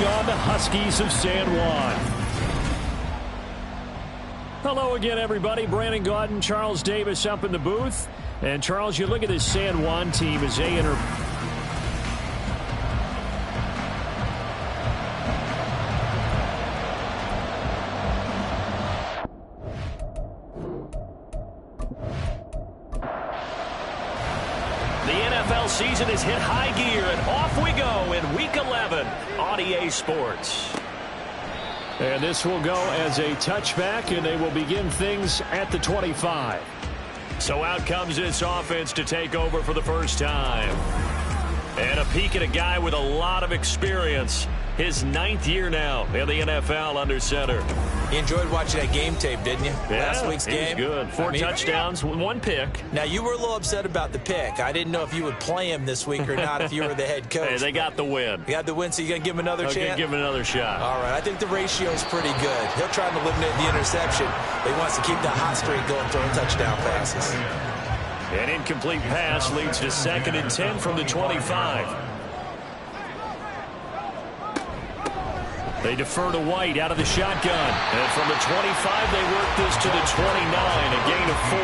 on the Huskies of San Juan. Hello again, everybody. Brandon Gaudin, Charles Davis up in the booth. And, Charles, you look at this San Juan team as they enter. The NFL season has hit high gear, and off we go in Week 11 on EA Sports. And this will go as a touchback, and they will begin things at the 25. So out comes this offense to take over for the first time. And a peek at a guy with a lot of experience. His 9th year now in the NFL under center. You enjoyed watching that game tape, didn't you? Yeah, Last week's game. Good. Four touchdowns, 1 pick. Now, you were a little upset about the pick. I didn't know if you would play him this week or not if you were the head coach. Hey, they got the win. You got the win, so you're going to give him another chance? Give him another shot. All right. I think the ratio is pretty good. He'll try to eliminate the interception. He wants to keep that hot streak going, throwing touchdown passes. An incomplete pass leads to 2nd and 10 from the 25. They defer to White out of the shotgun. And from the 25, they work this to the 29, a gain of 4.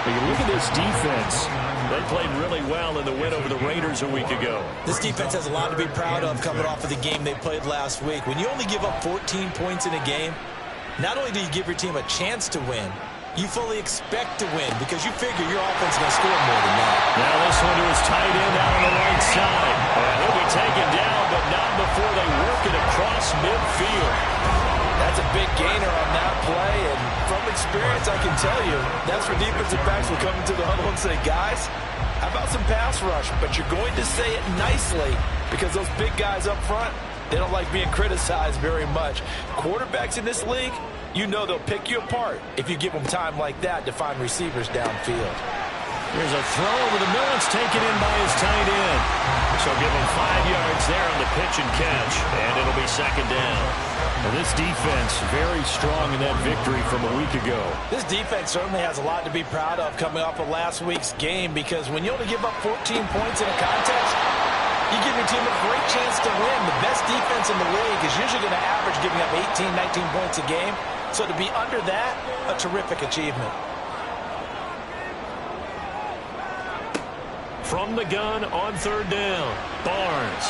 But you look at this defense. They played really well in the win over the Raiders a week ago. This defense has a lot to be proud of coming off of the game they played last week. When you only give up 14 points in a game, not only do you give your team a chance to win, you fully expect to win because you figure your offense is going to score more than that. Now this one to his tight end out on the right side. And he'll be taken down, but not before they work it across midfield. That's a big gainer on that play, and from experience, I can tell you, that's where defensive backs will come into the huddle and say, guys, how about some pass rush? But you're going to say it nicely because those big guys up front, they don't like being criticized very much. Quarterbacks in this league, you know they'll pick you apart if you give them time like that to find receivers downfield. Here's a throw over the middle. It's taken in by his tight end. So give him 5 yards there on the pitch and catch, and it'll be 2nd down. Well, this defense very strong in that victory from a week ago. This defense certainly has a lot to be proud of coming off of last week's game because when you only give up 14 points in a contest, you give your team a great chance to win. The best defense in the league is usually going to average giving up 18, 19 points a game. So to be under that, a terrific achievement. From the gun on 3rd down, Barnes.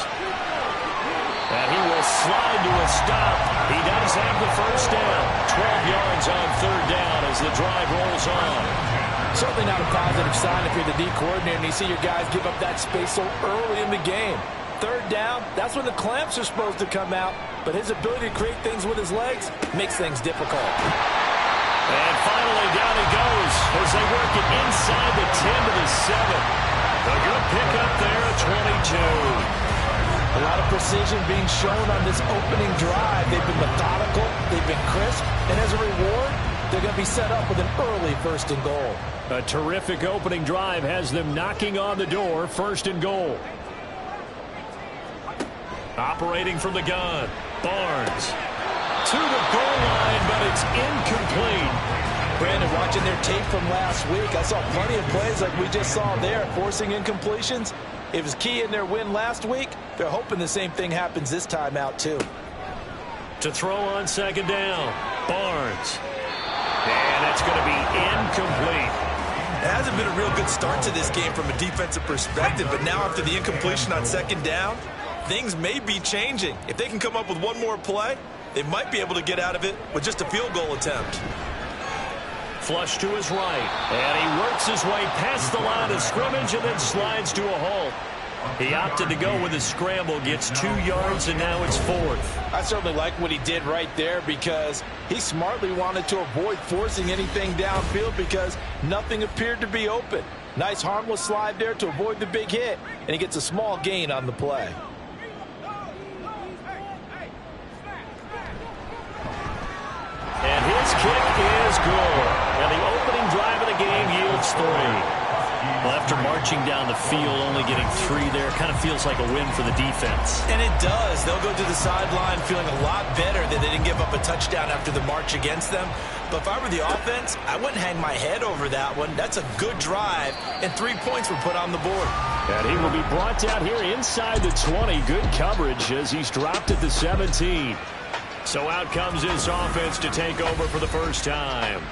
And he will slide to a stop. He does have the first down. 12 yards on 3rd down as the drive rolls on. Certainly not a positive sign if you're the D coordinator and you see your guys give up that space so early in the game. 3rd down, that's when the clamps are supposed to come out, but his ability to create things with his legs makes things difficult. And finally down he goes as they work it inside the 10 to the 7. A good pickup there at 22. A lot of precision being shown on this opening drive. They've been methodical, they've been crisp, and as a reward, they're going to be set up with an early 1st and goal. A terrific opening drive has them knocking on the door, 1st and goal. Operating from the gun, Barnes. To the goal line, but it's incomplete. Brandon, watching their tape from last week, I saw plenty of plays like we just saw there, forcing incompletions. It was key in their win last week. They're hoping the same thing happens this time out, too. To throw on 2nd down, Barnes. And that's going to be incomplete. It hasn't been a real good start to this game from a defensive perspective, but now after the incompletion on 2nd down, things may be changing. If they can come up with one more play, they might be able to get out of it with just a field goal attempt. Flush to his right, and he works his way past the line of scrimmage and then slides to a halt. He opted to go with a scramble, gets 2 yards, and now it's 4th. I certainly like what he did right there because he smartly wanted to avoid forcing anything downfield because nothing appeared to be open. Nice harmless slide there to avoid the big hit, and he gets a small gain on the play. And his kick is good. And the opening drive of the game yields 3. Well, after marching down the field, only getting 3 there, kind of feels like a win for the defense. And it does. They'll go to the sideline feeling a lot better that they didn't give up a touchdown after the march against them. But if I were the offense, I wouldn't hang my head over that one. That's a good drive, and 3 points were put on the board. And he will be brought down here inside the 20. Good coverage as he's dropped at the 17. So out comes this offense to take over for the first time.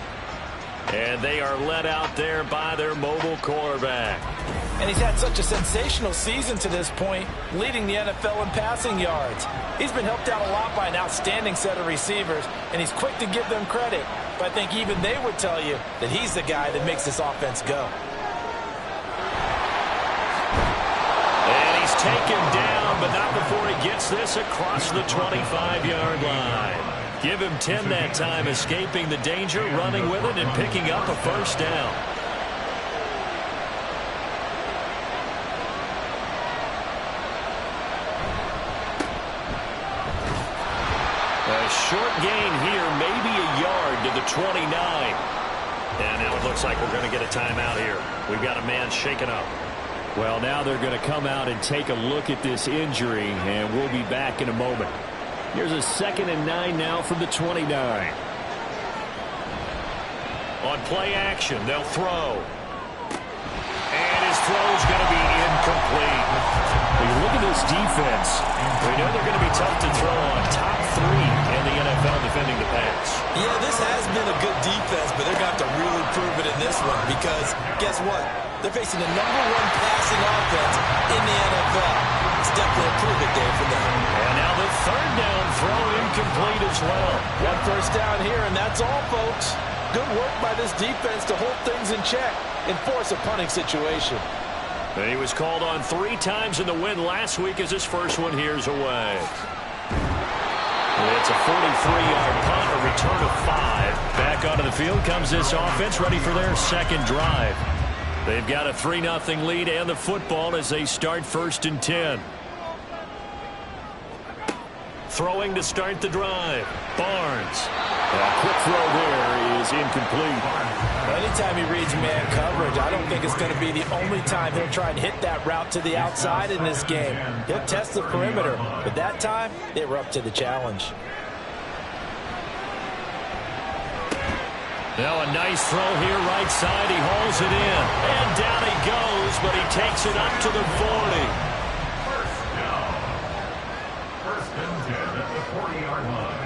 And they are led out there by their mobile quarterback. And he's had such a sensational season to this point, leading the NFL in passing yards. He's been helped out a lot by an outstanding set of receivers, and he's quick to give them credit. But I think even they would tell you that he's the guy that makes this offense go. And he's taken down, but not before he gets this across the 25-yard line. Give him 10 that time, escaping the danger, running with it, and picking up a first down. A short gain here, maybe a yard to the 29. And now it looks like we're going to get a timeout here. We've got a man shaken up. Well, now they're going to come out and take a look at this injury, and we'll be back in a moment. Here's a 2nd and 9 now from the 29. On play action, they'll throw. And his throw's going to be incomplete. When you look at this defense, we know they're going to be tough to throw on. Top 3 in the NFL defending the pass. Yeah, this has been a good defense, but they're going to have to really prove it in this one because guess what? They're facing the #1 passing offense in the NFL. It's definitely a prove-it day for them. And now the 3rd down throw incomplete as well. 1 first down here, and that's all, folks. Good work by this defense to hold things in check and force a punting situation. And he was called on 3 times in the win last week as his first one here's away. It's a 43-yard punt, a return of 5. Back onto the field comes this offense, ready for their 2nd drive. They've got a 3-0 lead and the football as they start 1st and 10. Throwing to start the drive. Barnes. A quick throw there is incomplete. Anytime he reads man coverage, I don't think it's going to be the only time he'll try and hit that route to the outside in this game. He'll test the perimeter, but that time they were up to the challenge. Now a nice throw here right side. He hauls it in. And down he goes, but he takes it up to the 40. First and 10 at the 40-yard line.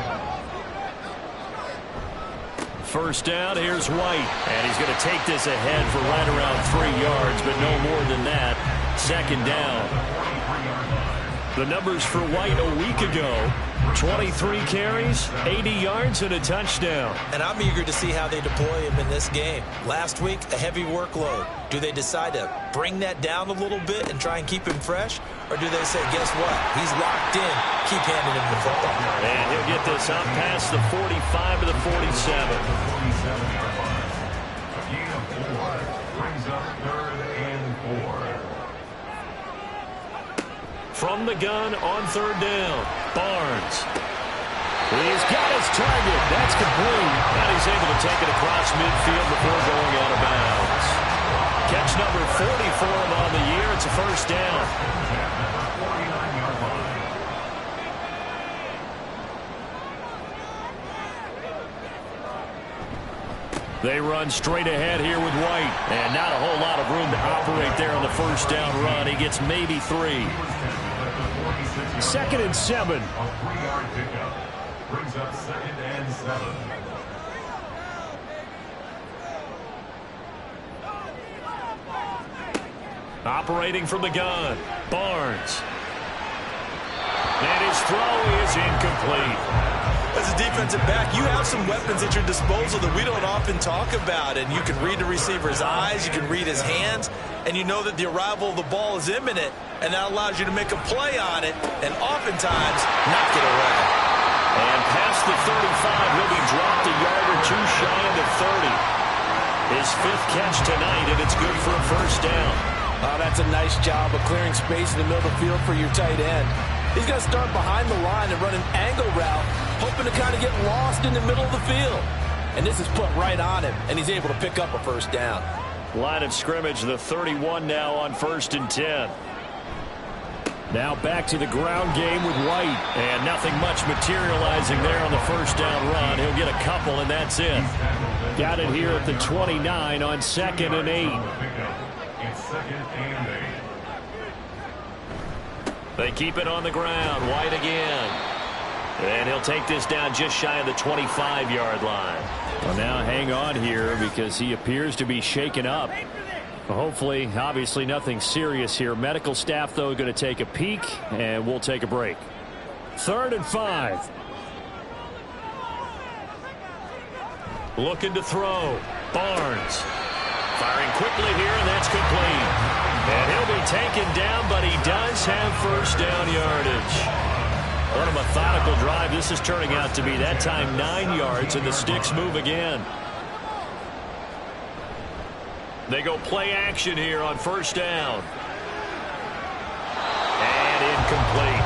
First down, here's White. And he's going to take this ahead for right around 3 yards, but no more than that. 2nd down. The numbers for White a week ago. 23 carries, 80 yards, and a touchdown. And I'm eager to see how they deploy him in this game. Last week, a heavy workload. Do they decide to bring that down a little bit and try and keep him fresh? Or do they say, guess what? He's locked in. Keep handing him the football. And he'll get this up past the 45 to the 47. 47-yard line. A gain of 4 brings up 3rd and 4. From the gun on 3rd down, Barnes. He's got his target. That's complete. And he's able to take it across midfield before going out of bounds. Catch number 44 on the year. It's a first down. 49-yard line. They run straight ahead here with White. And not a whole lot of room to operate there on the first down run. He gets maybe 3. 2nd and 7. A 3-yard pickup brings up 2nd and 7. Operating from the gun, Barnes. And his throw is incomplete. As a defensive back, you have some weapons at your disposal that we don't often talk about. And you can read the receiver's eyes, you can read his hands, and you know that the arrival of the ball is imminent. And that allows you to make a play on it and oftentimes knock it away. And past the 35, he'll be dropped a yard or 2 shy of the 30. His 5th catch tonight, and it's good for a first down. Oh, that's a nice job of clearing space in the middle of the field for your tight end. He's going to start behind the line and run an angle route, hoping to kind of get lost in the middle of the field. And this is put right on him, and he's able to pick up a first down. Line of scrimmage, the 31 now on 1st and 10. Now back to the ground game with White. And nothing much materializing there on the first down run. He'll get a couple, and that's it. Got it here at the 29 on 2nd and 8. It's 2nd and 8. They keep it on the ground. White again. And he'll take this down just shy of the 25-yard line. Well, now hang on here because he appears to be shaken up. Hopefully, obviously nothing serious here. Medical staff, though, going to take a peek, and we'll take a break. 3rd and 5. Looking to throw. Barnes. Firing quickly here, and that's complete. And he'll be taken down, but he does have first down yardage. What a methodical drive this is turning out to be. That time 9 yards, and the sticks move again. They go play action here on first down. And incomplete.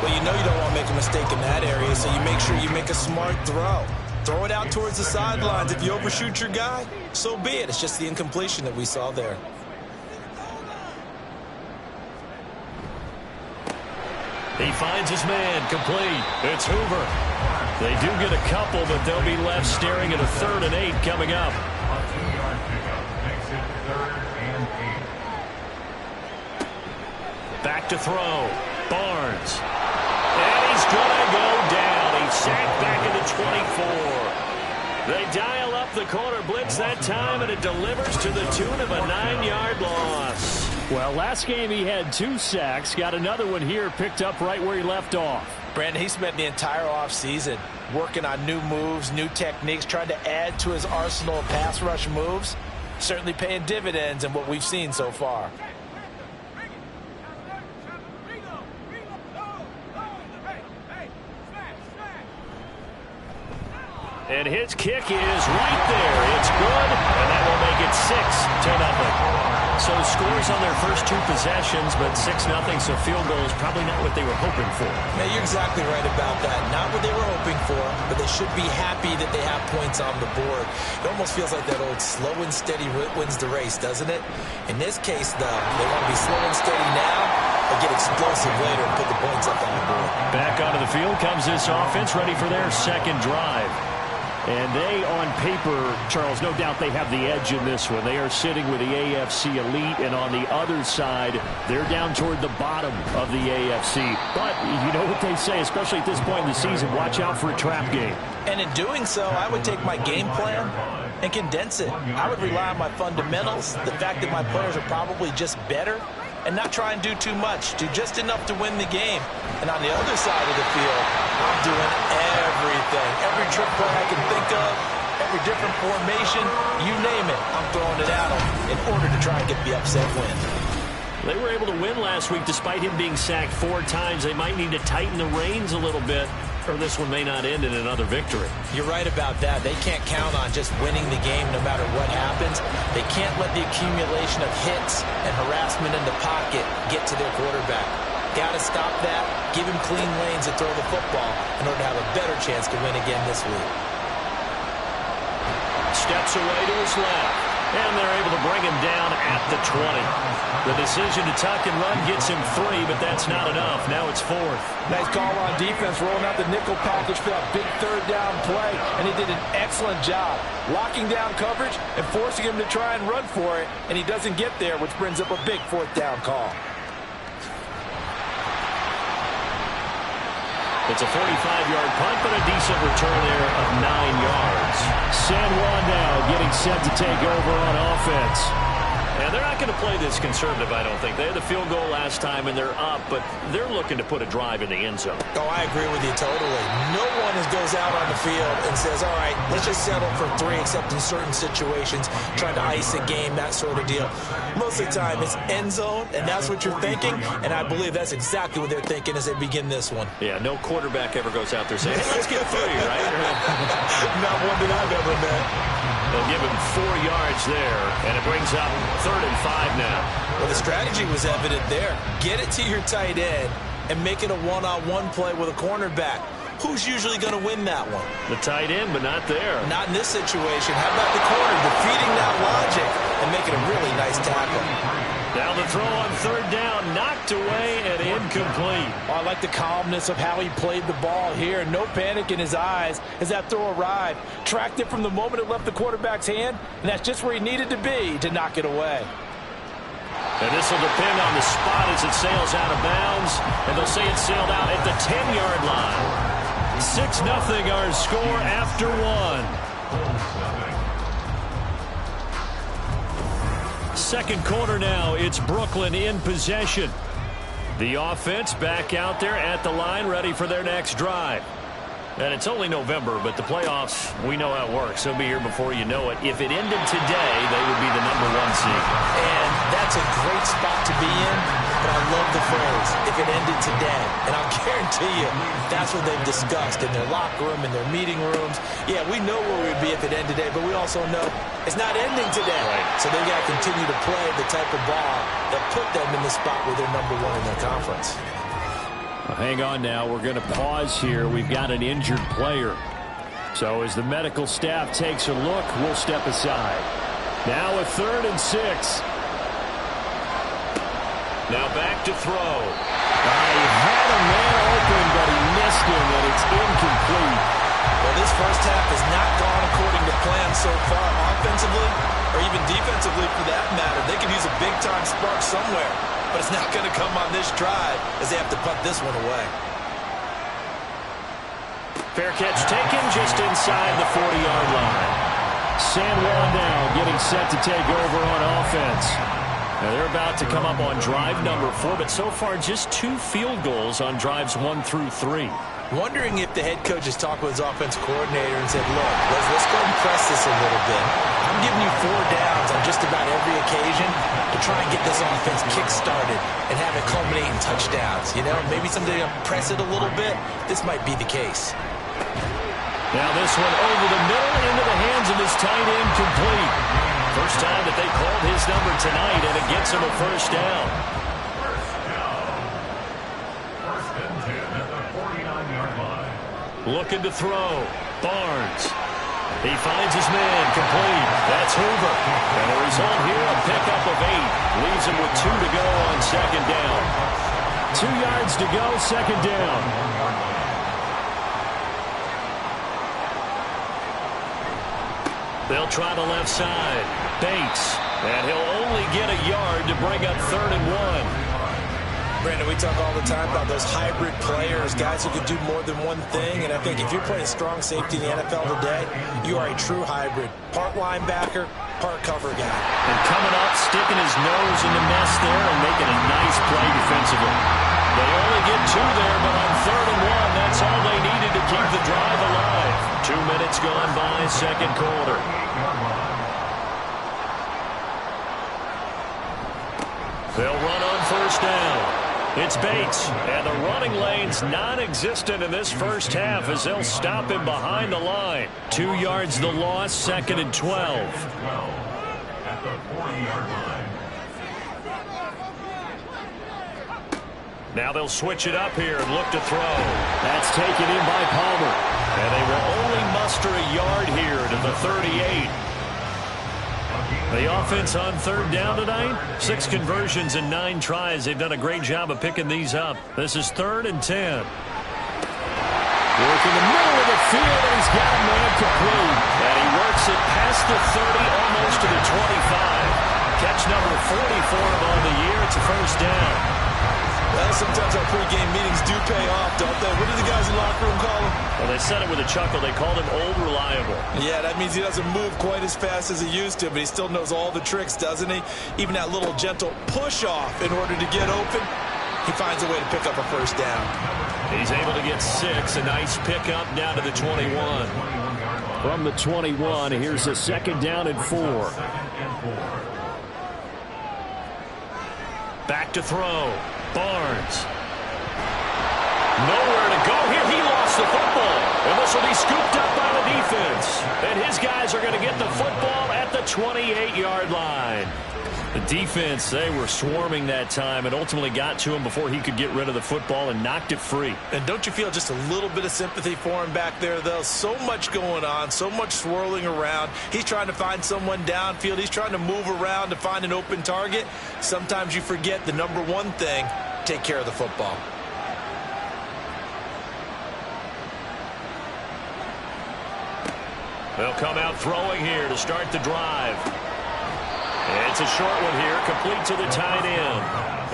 Well, you know you don't want to make a mistake in that area, so you make sure you make a smart throw. Throw it out towards the sidelines. If you overshoot your guy, so be it. It's just the incompletion that we saw there. He finds his man, complete. It's Hoover. They do get a couple, but they'll be left staring at a 3rd and 8 coming up. A 2-yard pickup makes it 3rd and 8. Back to throw. Barnes. And he's going to go down. He's sacked back at the 24. They dial up the corner blitz that time, and it delivers to the tune of a 9-yard loss. Well, last game he had 2 sacks. Got another one here picked up right where he left off. Brandon, he spent the entire offseason working on new moves, new techniques, trying to add to his arsenal of pass rush moves. Certainly paying dividends in what we've seen so far. And his kick is right there. It's good, and that will make it 6-0. So scores on their first 2 possessions, but 6-0, so field goal is probably not what they were hoping for. Yeah, you're exactly right about that. Not what they were hoping for, but they should be happy that they have points on the board. It almost feels like that old slow and steady wins the race, doesn't it? In this case, though, they want to be slow and steady now, but get explosive later and put the points up on the board. Back onto the field comes this offense, ready for their second drive. And they, on paper, Charles, no doubt they have the edge in this one. They are sitting with the AFC elite, and on the other side, they're down toward the bottom of the AFC. But you know what they say, especially at this point in the season, watch out for a trap game. And in doing so, I would take my game plan and condense it. I would rely on my fundamentals, the fact that my players are probably just better, and not try and do too much. Do just enough to win the game. And on the other side of the field, I'm doing everything. Every trick play I can think of, every different formation, you name it, I'm throwing it at them in order to try and get the upset win. They were able to win last week despite him being sacked 4 times. They might need to tighten the reins a little bit, or this one may not end in another victory. You're right about that. They can't count on just winning the game no matter what happens. They can't let the accumulation of hits and harassment in the pocket get to their quarterback. Got to stop that, give him clean lanes to throw the football in order to have a better chance to win again this week. Steps away to his left, and they're able to bring him down at the 20. The decision to tuck and run gets him 3, but that's not enough. Now it's 4th. Nice call on defense, rolling out the nickel package for that big 3rd down play, and he did an excellent job locking down coverage and forcing him to try and run for it, and he doesn't get there, which brings up a big 4th down call. It's a 45-yard punt, but a decent return there of 9 yards. San Juan now getting set to take over on offense. And they're not going to play this conservative, I don't think. They had the field goal last time, and they're up, but they're looking to put a drive in the end zone. Oh, I agree with you totally. No one goes out on the field and says, all right, let's just settle for 3, except in certain situations, trying to ice a game, that sort of deal. Most of the time, it's end zone, and that's what you're thinking, and I believe that's exactly what they're thinking as they begin this one. Yeah, no quarterback ever goes out there saying, hey, let's get 3, right? Not one that I've ever met. They'll give him 4 yards there, and it brings up 3rd and 5 now. Well, the strategy was evident there. Get it to your tight end and make it a one-on-one play with a cornerback. Who's usually going to win that one? The tight end, but not there. Not in this situation. How about the corner defeating that logic and making a really nice tackle. Now the throw on third down, knocked away and incomplete. I like the calmness of how he played the ball here. No panic in his eyes as that throw arrived. Tracked it from the moment it left the quarterback's hand, and that's just where he needed to be to knock it away. And this will depend on the spot as it sails out of bounds. And they'll say it sailed out at the 10-yard line. 6-0 our score after one. Second quarter now. It's Brooklyn in possession. The offense back out there at the line, ready for their next drive. And it's only November, but the playoffs, we know how it works. They'll be here before you know it. If it ended today, they would be the #1 seed. And that's a great spot to be in, but I love the phrase, if it ended today. And I'll guarantee you, that's what they've discussed in their locker room, in their meeting rooms. Yeah, we know where we'd be if it ended today, but we also know it's not ending today. Right. So they got to continue to play the type of ball that put them in the spot where they're #1 in their conference. Well, hang on now. We're going to pause here. We've got an injured player. So as the medical staff takes a look, we'll step aside. Now a 3rd and 6. Now back to throw. He had a man open, but he missed him, and it's incomplete. Well, this first half has not gone according to plan so far, offensively or even defensively for that matter. They could use a big-time spark somewhere, but it's not going to come on this drive as they have to punt this one away. Fair catch taken just inside the 40-yard line. San Juan now getting set to take over on offense. Now they're about to come up on drive number 4, but so far just 2 field goals on drives 1 through 3. Wondering if the head coach has talked with his offensive coordinator and said, look, let's go and press this a little bit. I'm giving you 4 downs on just about every occasion to try and get this offense kick-started and have it culminate in touchdowns. You know, maybe someday I'll press it a little bit. This might be the case. Now this one over the middle into the hands of his tight end, complete. First time that they called his number tonight, and it gets him a first down. Looking to throw. Barnes. He finds his man, complete. That's Hoover. And the result here, a pickup of 8. Leaves him with 2 to go on second down. 2 yards to go, second down. They'll try the left side. Bates. And he'll only get a yard to bring up 3rd and 1. Brandon, we talk all the time about those hybrid players, guys who can do more than one thing, and I think if you're playing strong safety in the NFL today, you are a true hybrid. Part linebacker, part cover guy. And coming up, sticking his nose in the mess there and making a nice play defensively. They only get 2 there, but on 3rd and 1, that's all they needed to keep the drive alive. 2 minutes gone by, second quarter. They'll run on first down. It's Bates, and the running lane's non-existent in this first half as they'll stop him behind the line. 2 yards the loss, 2nd and 12. At the 40-yard line. Now they'll switch it up here and look to throw. That's taken in by Palmer. And they will only muster a yard here to the 38. The offense on 3rd down tonight, 6 conversions and 9 tries. They've done a great job of picking these up. This is 3rd and 10. Work in the middle of the field, and he's got a man complete. And he works it past the 30, almost to the 25. Catch number 40 for him on the year. It's a first down. Well, sometimes our pregame meetings do pay off, don't they? What do the guys in the locker room call him? Well, they said it with a chuckle. They called him Old Reliable. Yeah, that means he doesn't move quite as fast as he used to, but he still knows all the tricks, doesn't he? Even that little gentle push-off in order to get open, he finds a way to pick up a first down. He's able to get 6. A nice pickup down to the 21. From the 21, here's a 2nd down and 4. Back to throw. Barnes. Nowhere to go here. He lost the football. And this will be scooped up by the defense. And his guys are going to get the football at the 28-yard line. The defense, they were swarming that time and ultimately got to him before he could get rid of the football and knocked it free. And don't you feel just a little bit of sympathy for him back there, though? So much going on, so much swirling around. He's trying to find someone downfield. He's trying to move around to find an open target. Sometimes you forget the number one thing, take care of the football. They'll come out throwing here to start the drive. It's a short one here, complete to the tight end.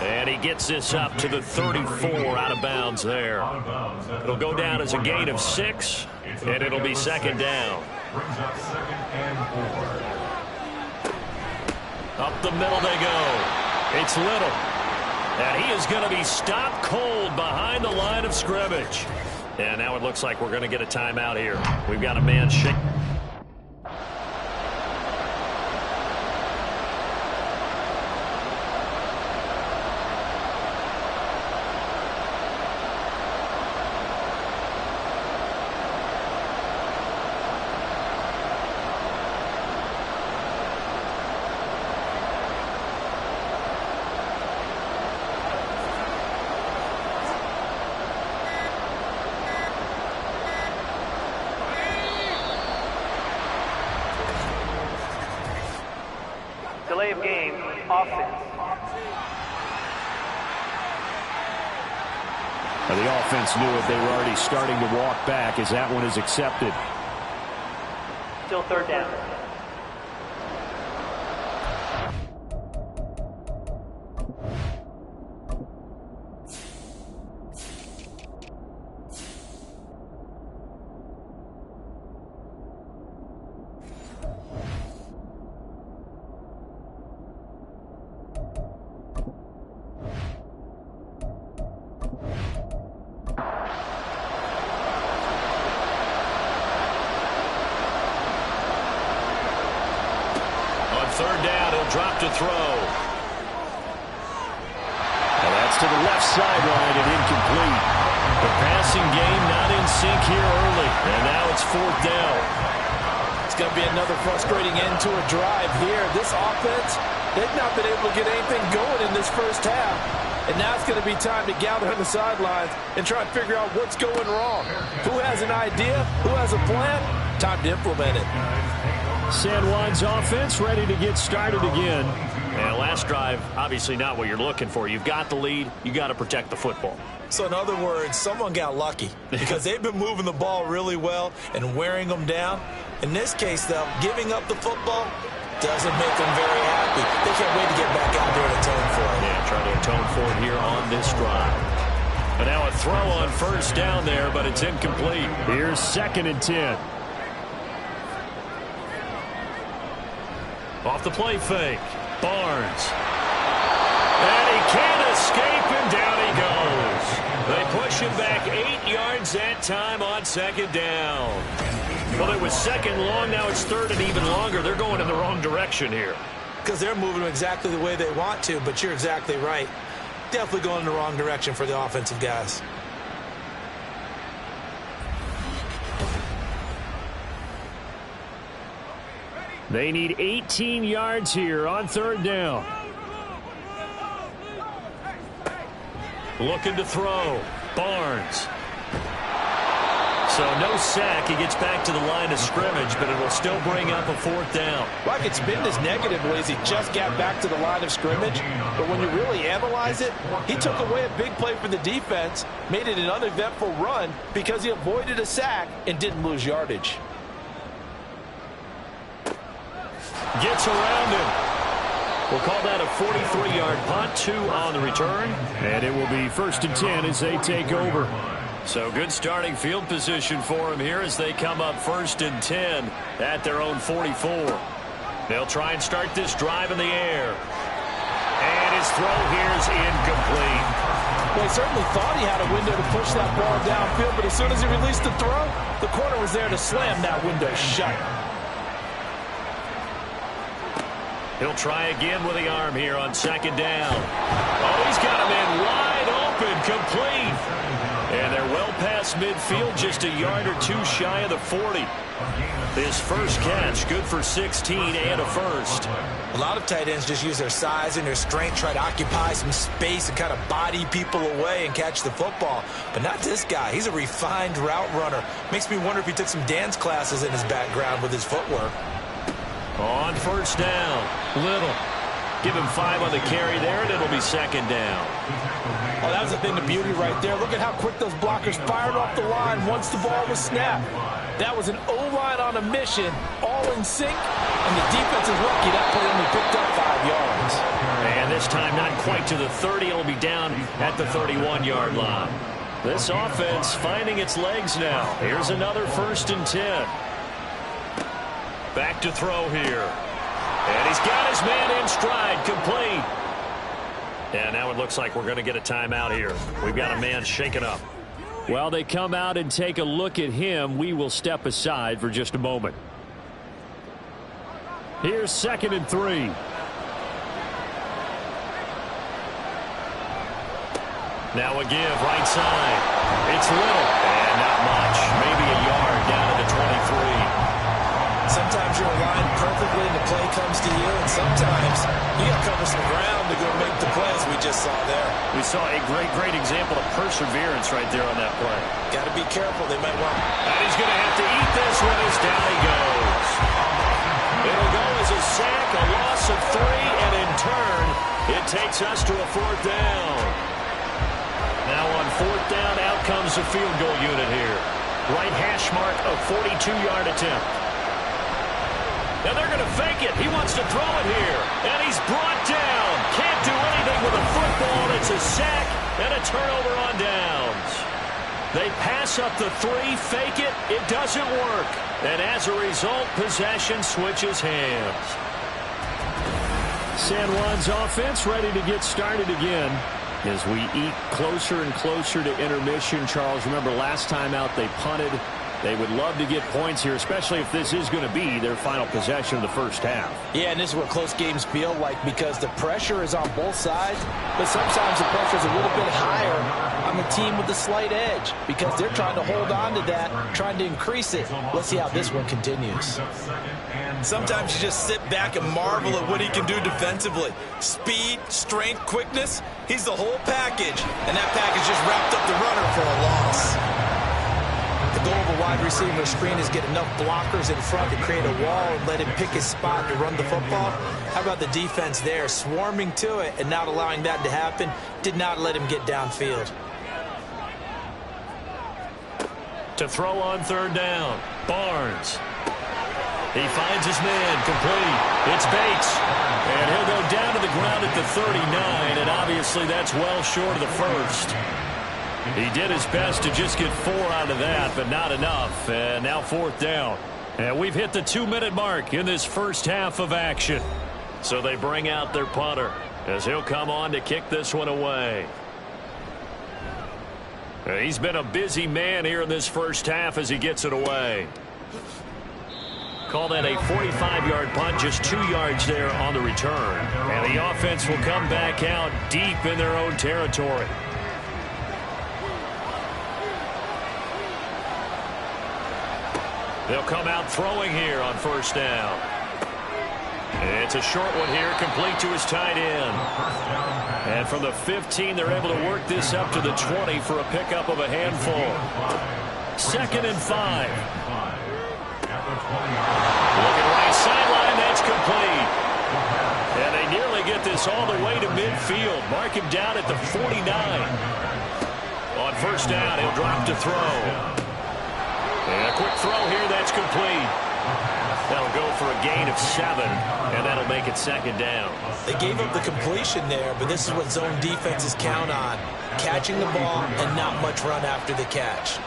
And he gets this up to the 34 out of bounds there. It'll go down as a gain of 6, and it'll be second down. Brings up 2nd and 4. Up the middle they go. It's Little. And he is going to be stopped cold behind the line of scrimmage. And now it looks like we're going to get a timeout here. We've got a man shake. Delay of game, offense. The offense knew it. They were already starting to walk back as that one is accepted. Still third down. Third down, he'll drop to throw. Well, that's to the left sideline and incomplete. The passing game not in sync here early, and now it's fourth down. It's going to be another frustrating end to a drive here. This offense, they've not been able to get anything going in this first half. And now it's going to be time to gather on the sidelines and try and figure out what's going wrong. Who has an idea? Who has a plan? Time to implement it. San Juan's offense ready to get started again. And last drive, obviously not what you're looking for. You've got the lead. You got to protect the football. So in other words, someone got lucky because they've been moving the ball really well and wearing them down. In this case, though, giving up the football doesn't make them very happy. They can't wait to get back out there and atone for it. Yeah, trying to atone for it here on this drive. And now a throw on first down there, but it's incomplete. Here's 2nd and 10. Off the play fake. Barnes. And he can't escape, and down he goes. They push him back 8 yards that time on second down. Well, it was second long. Now it's third and even longer. They're going in the wrong direction here. Because they're moving exactly the way they want to, but you're exactly right. Definitely going in the wrong direction for the offensive guys. They need 18 yards here on third down. Looking to throw. Barnes. So no sack. He gets back to the line of scrimmage, but it will still bring up a fourth down. Well, I could spin this negatively as he just got back to the line of scrimmage. But when you really analyze it, he took away a big play for the defense, made it an uneventful run because he avoided a sack and didn't lose yardage. Gets around him. We'll call that a 43-yard punt, 2 on the return. And it will be 1st and 10 as they take over. So good starting field position for him here as they come up 1st and 10 at their own 44. They'll try and start this drive in the air. And his throw here is incomplete. Well, he certainly thought he had a window to push that ball downfield, but as soon as he released the throw, the corner was there to slam that window shut. He'll try again with the arm here on second down. Oh, he's got him in wide open, complete. And they're well past past midfield, just a yard or two shy of the 40. His first catch, good for 16 and a first. A lot of tight ends just use their size and their strength, try to occupy some space and kind of body people away and catch the football. But not this guy. He's a refined route runner. Makes me wonder if he took some dance classes in his background with his footwork. On first down, Little. Give him 5 on the carry there, and it'll be second down. Oh, that was a thing of beauty right there. Look at how quick those blockers fired off the line once the ball was snapped. That was an O-line on a mission, all in sync, and the defense is lucky that play only picked up 5 yards. And this time not quite to the 30. It'll be down at the 31-yard line. This offense finding its legs now. Here's another 1st and 10. Back to throw here. And he's got his man in stride, complete. And now it looks like we're going to get a timeout here. We've got a man shaken up. While they come out and take a look at him, we will step aside for just a moment. Here's 2nd and 3. Now a give, right side. It's Little. And not much. Maybe a yard down to the 23. Sometimes you're aligned perfectly and the play comes to you, and sometimes you got to cover some ground to go make the play, as we just saw there. We saw a great example of perseverance right there on that play. Got to be careful. They might want. And he's going to have to eat this one as down he goes. It'll go as a sack, a loss of 3, and in turn, it takes us to a 4th down. Now on 4th down, out comes the field goal unit here. Right hash mark, a 42-yard attempt. Now they're going to fake it. He wants to throw it here. And he's brought down. Can't do anything with a football. It's a sack and a turnover on downs. They pass up the 3, fake it. It doesn't work. And as a result, possession switches hands. San Juan's offense ready to get started again. As we eat closer and closer to intermission, Charles, remember last time out they punted. They would love to get points here, especially if this is going to be their final possession of the first half. Yeah, and this is what close games feel like because the pressure is on both sides, but sometimes the pressure is a little bit higher on the team with the slight edge because they're trying to hold on to that, trying to increase it. Let's see how this one continues. Sometimes you just sit back and marvel at what he can do defensively. Speed, strength, quickness, he's the whole package. And that package just wrapped up the runner for a loss. The goal of a wide receiver screen is get enough blockers in front to create a wall and let him pick his spot to run the football. How about the defense there, swarming to it and not allowing that to happen? Did not let him get downfield. To throw on 3rd down, Barnes. He finds his man, complete. It's Bates. And he'll go down to the ground at the 39, and obviously that's well short of the first. He did his best to just get 4 out of that, but not enough. And now 4th down. And we've hit the 2-minute mark in this first half of action. So they bring out their punter as he'll come on to kick this one away. He's been a busy man here in this first half as he gets it away. Call that a 45-yard punt, just 2 yards there on the return. And the offense will come back out deep in their own territory. They'll come out throwing here on 1st down. It's a short one here, complete to his tight end. And from the 15, they're able to work this up to the 20 for a pickup of a handful. 2nd and 5. Looking right sideline, that's complete. And they nearly get this all the way to midfield. Mark him down at the 49. On 1st down, he'll drop to throw. And a quick throw here, that's complete. That'll go for a gain of 7, and that'll make it 2nd down. They gave up the completion there, but this is what zone defenses count on. Catching the ball and not much run after the catch.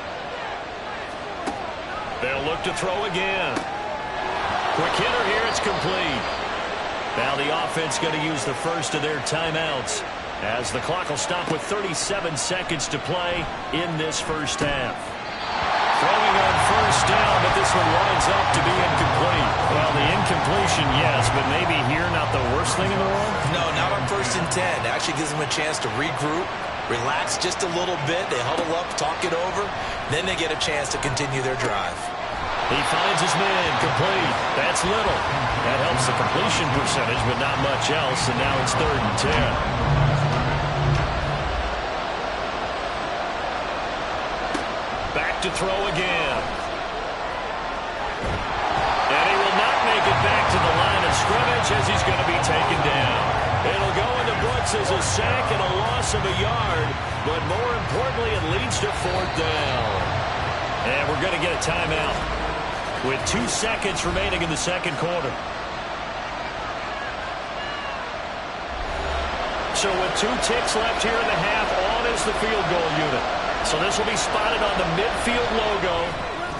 They'll look to throw again. Quick hitter here, it's complete. Now the offense going to use the first of their timeouts as the clock will stop with 37 seconds to play in this first half. Throwing on 1st down, but this one winds up to be incomplete. Well, the incompletion, yes, but maybe here not the worst thing in the world? No, not on 1st and 10. It actually gives them a chance to regroup, relax just a little bit. They huddle up, talk it over. Then they get a chance to continue their drive. He finds his man, complete. That's little. That helps the completion percentage, but not much else, and now it's 3rd and 10. Back to throw again. And he will not make it back to the line of scrimmage as he's going to be taken down. It'll go into Brooks as a sack and a loss of a yard, but more importantly, it leads to 4th down. And we're going to get a timeout with 2 seconds remaining in the second quarter. So with 2 ticks left here in the half, on is the field goal unit. So this will be spotted on the midfield logo.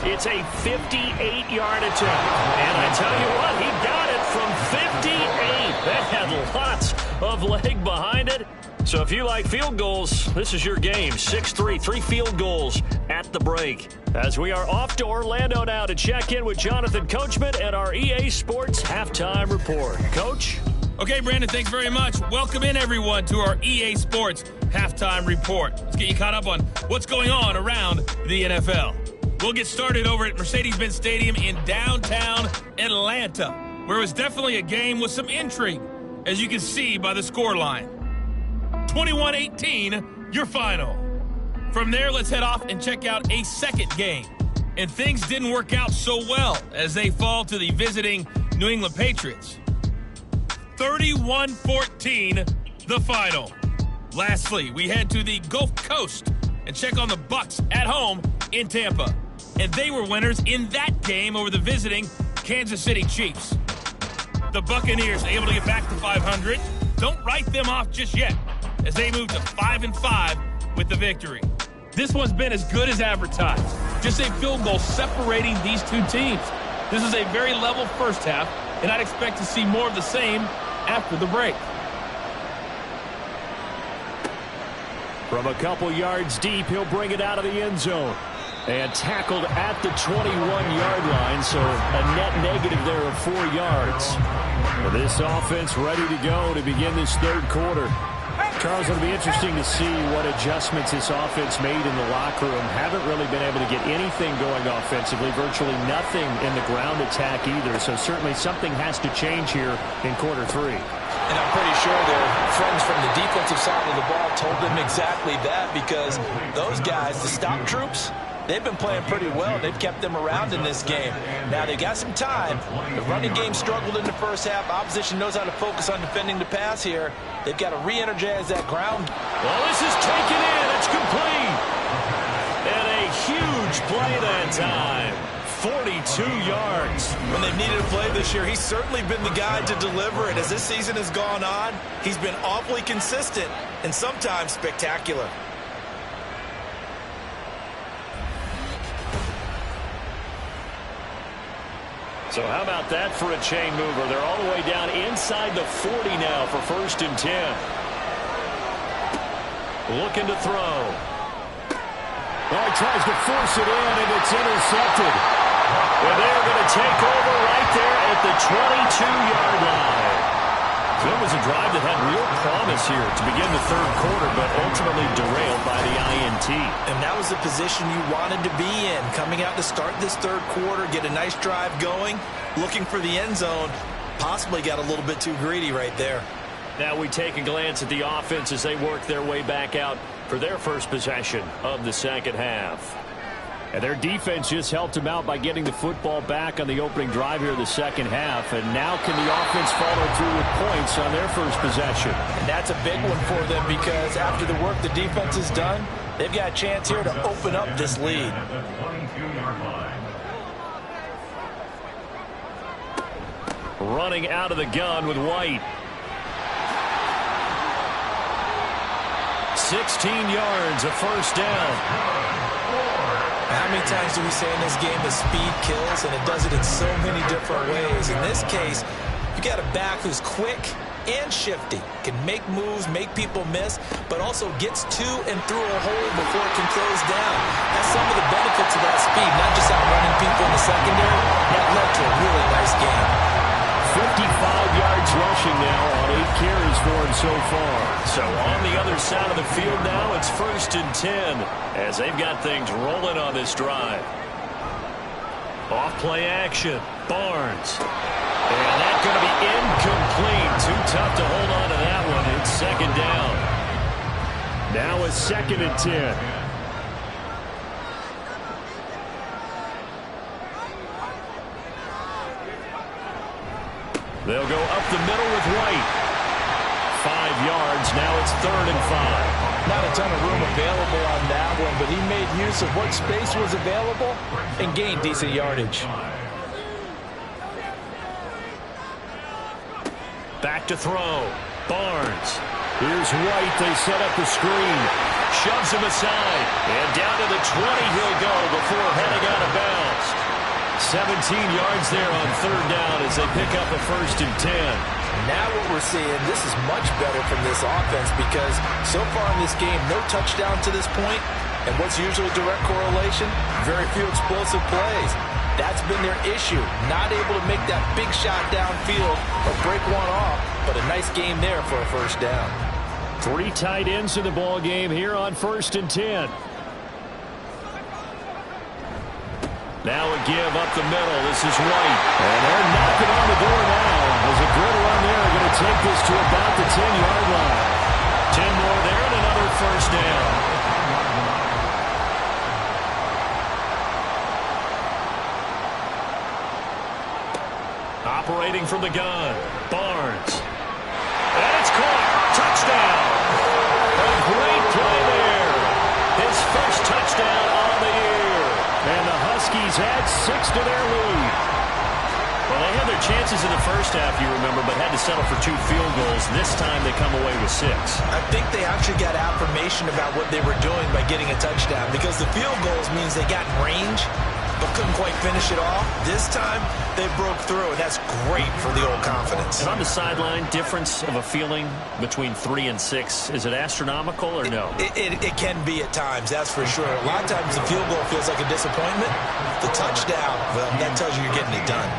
It's a 58-yard attempt. And I tell you what, he got it from 58. That had lots of leg behind it. So if you like field goals, this is your game. 6-3, 3 field goals at the break. As we are off to Orlando now to check in with Jonathan Coachman and our EA Sports Halftime Report. Coach? Okay, Brandon, thanks very much. Welcome in, everyone, to our EA Sports Halftime Report. Let's get you caught up on what's going on around the NFL. We'll get started over at Mercedes-Benz Stadium in downtown Atlanta, where it was definitely a game with some intrigue, as you can see by the scoreline. 21-18, your final. From there, let's head off and check out a second game. And things didn't work out so well as they fall to the visiting New England Patriots. 31-14, the final. Lastly, we head to the Gulf Coast and check on the Bucs at home in Tampa. And they were winners in that game over the visiting Kansas City Chiefs. The Buccaneers able to get back to 500. Don't write them off just yet, as they move to 5-5 with the victory. This one's been as good as advertised. Just a field goal separating these two teams. This is a very level first half, and I'd expect to see more of the same after the break. From a couple yards deep, he'll bring it out of the end zone. And tackled at the 21-yard line, so a net negative there of 4 yards. Well, this offense ready to go to begin this third quarter. Charles, it'll be interesting to see what adjustments this offense made in the locker room. Haven't really been able to get anything going offensively, virtually nothing in the ground attack either. So certainly something has to change here in quarter 3. And I'm pretty sure their friends from the defensive side of the ball told them exactly that, because those guys, the stop troops, they've been playing pretty well. They've kept them around in this game. Now, they got some time. The running game struggled in the first half. Opposition knows how to focus on defending the pass here. They've got to re-energize that ground. Well, this is taken in. It's complete. And a huge play that time. 42 yards. When they've needed a play this year, he's certainly been the guy to deliver it. As this season has gone on, he's been awfully consistent and sometimes spectacular. So how about that for a chain mover? They're all the way down inside the 40 now for 1st and 10. Looking to throw. Oh, he tries to force it in, and it's intercepted. And they're going to take over right there at the 22-yard line. So it was a drive that had real promise here to begin the third quarter, but ultimately derailed by the INT. And that was the position you wanted to be in, coming out to start this third quarter, get a nice drive going, looking for the end zone. Possibly got a little bit too greedy right there. Now we take a glance at the offense as they work their way back out for their first possession of the second half. And their defense just helped them out by getting the football back on the opening drive here of the second half. And now can the offense follow through with points on their first possession? And that's a big one for them, because after the work the defense has done, they've got a chance here to open up this lead. Running out of the gun with White. 16 yards, a first down. How many times do we say in this game that speed kills, and it does it in so many different ways? In this case, you got a back who's quick and shifty, can make moves, make people miss, but also gets to and through a hole before it can close down. That's some of the benefits of that speed, not just outrunning people in the secondary. That led to a really nice game. 55 yards rushing now on 8 carries for him so far. So on the other side of the field now, it's 1st and 10 as they've got things rolling on this drive. Off play action. Barnes. And that's going to be incomplete. Too tough to hold on to that one. It's 2nd down. Now it's 2nd and 10. They'll go up the middle with White. 5 yards. Now it's 3rd and 5. Not a ton of room available on that one, but he made use of what space was available and gained decent yardage. Back to throw. Barnes. Here's White. They set up the screen. Shoves him aside. And down to the 20 he'll go before heading out of bounds. 17 yards there on 3rd down as they pick up a 1st and 10. Now what we're seeing, this is much better from this offense because so far in this game, no touchdown to this point. And what's usually direct correlation? Very few explosive plays. That's been their issue. Not able to make that big shot downfield or break one off, but a nice game there for a 1st down. 3 tight ends in the ball game here on 1st and 10. Now a give up the middle. This is White. And they're knocking on the door now. There's a good run there. Going to take this to about the 10-yard line. 10 more there and another 1st down. Operating from the gun. Barnes. And it's caught. Touchdown. A great play there. His first touchdown on the year. And the Huskies add 6 to their lead. Well, they had their chances in the first half, you remember, but had to settle for 2 field goals. This time they come away with 6. I think they actually got affirmation about what they were doing by getting a touchdown because the field goals means they got in range but couldn't quite finish it off. This time they broke through, and that's great for the old confidence. And on the sideline, difference of a feeling between 3 and 6, is it astronomical or no? It can be at times, that's for sure. A lot of times the field goal feels like a disappointment. The touchdown, well, that tells you you're getting it done.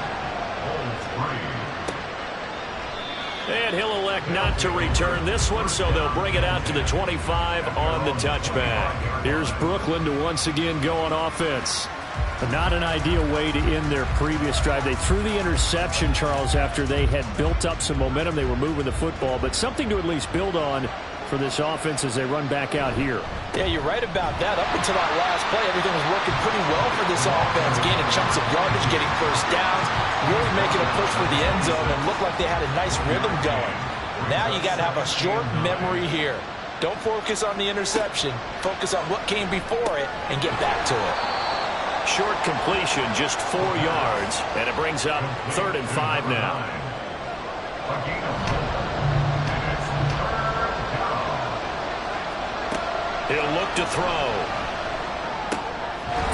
And he'll elect not to return this one, so they'll bring it out to the 25 on the touchback. Here's Brooklyn to once again go on offense. But not an ideal way to end their previous drive. They threw the interception, Charles, after they had built up some momentum. They were moving the football, but something to at least build on for this offense as they run back out here. Yeah, you're right about that. Up until that last play, everything was working pretty well for this offense, gaining chunks of yardage, getting 1st downs, really making a push for the end zone, and looked like they had a nice rhythm going. Now you got to have a short memory here. Don't focus on the interception. Focus on what came before it and get back to it. Short completion, just 4 yards, and it brings up 3rd and 5 now. He'll look to throw.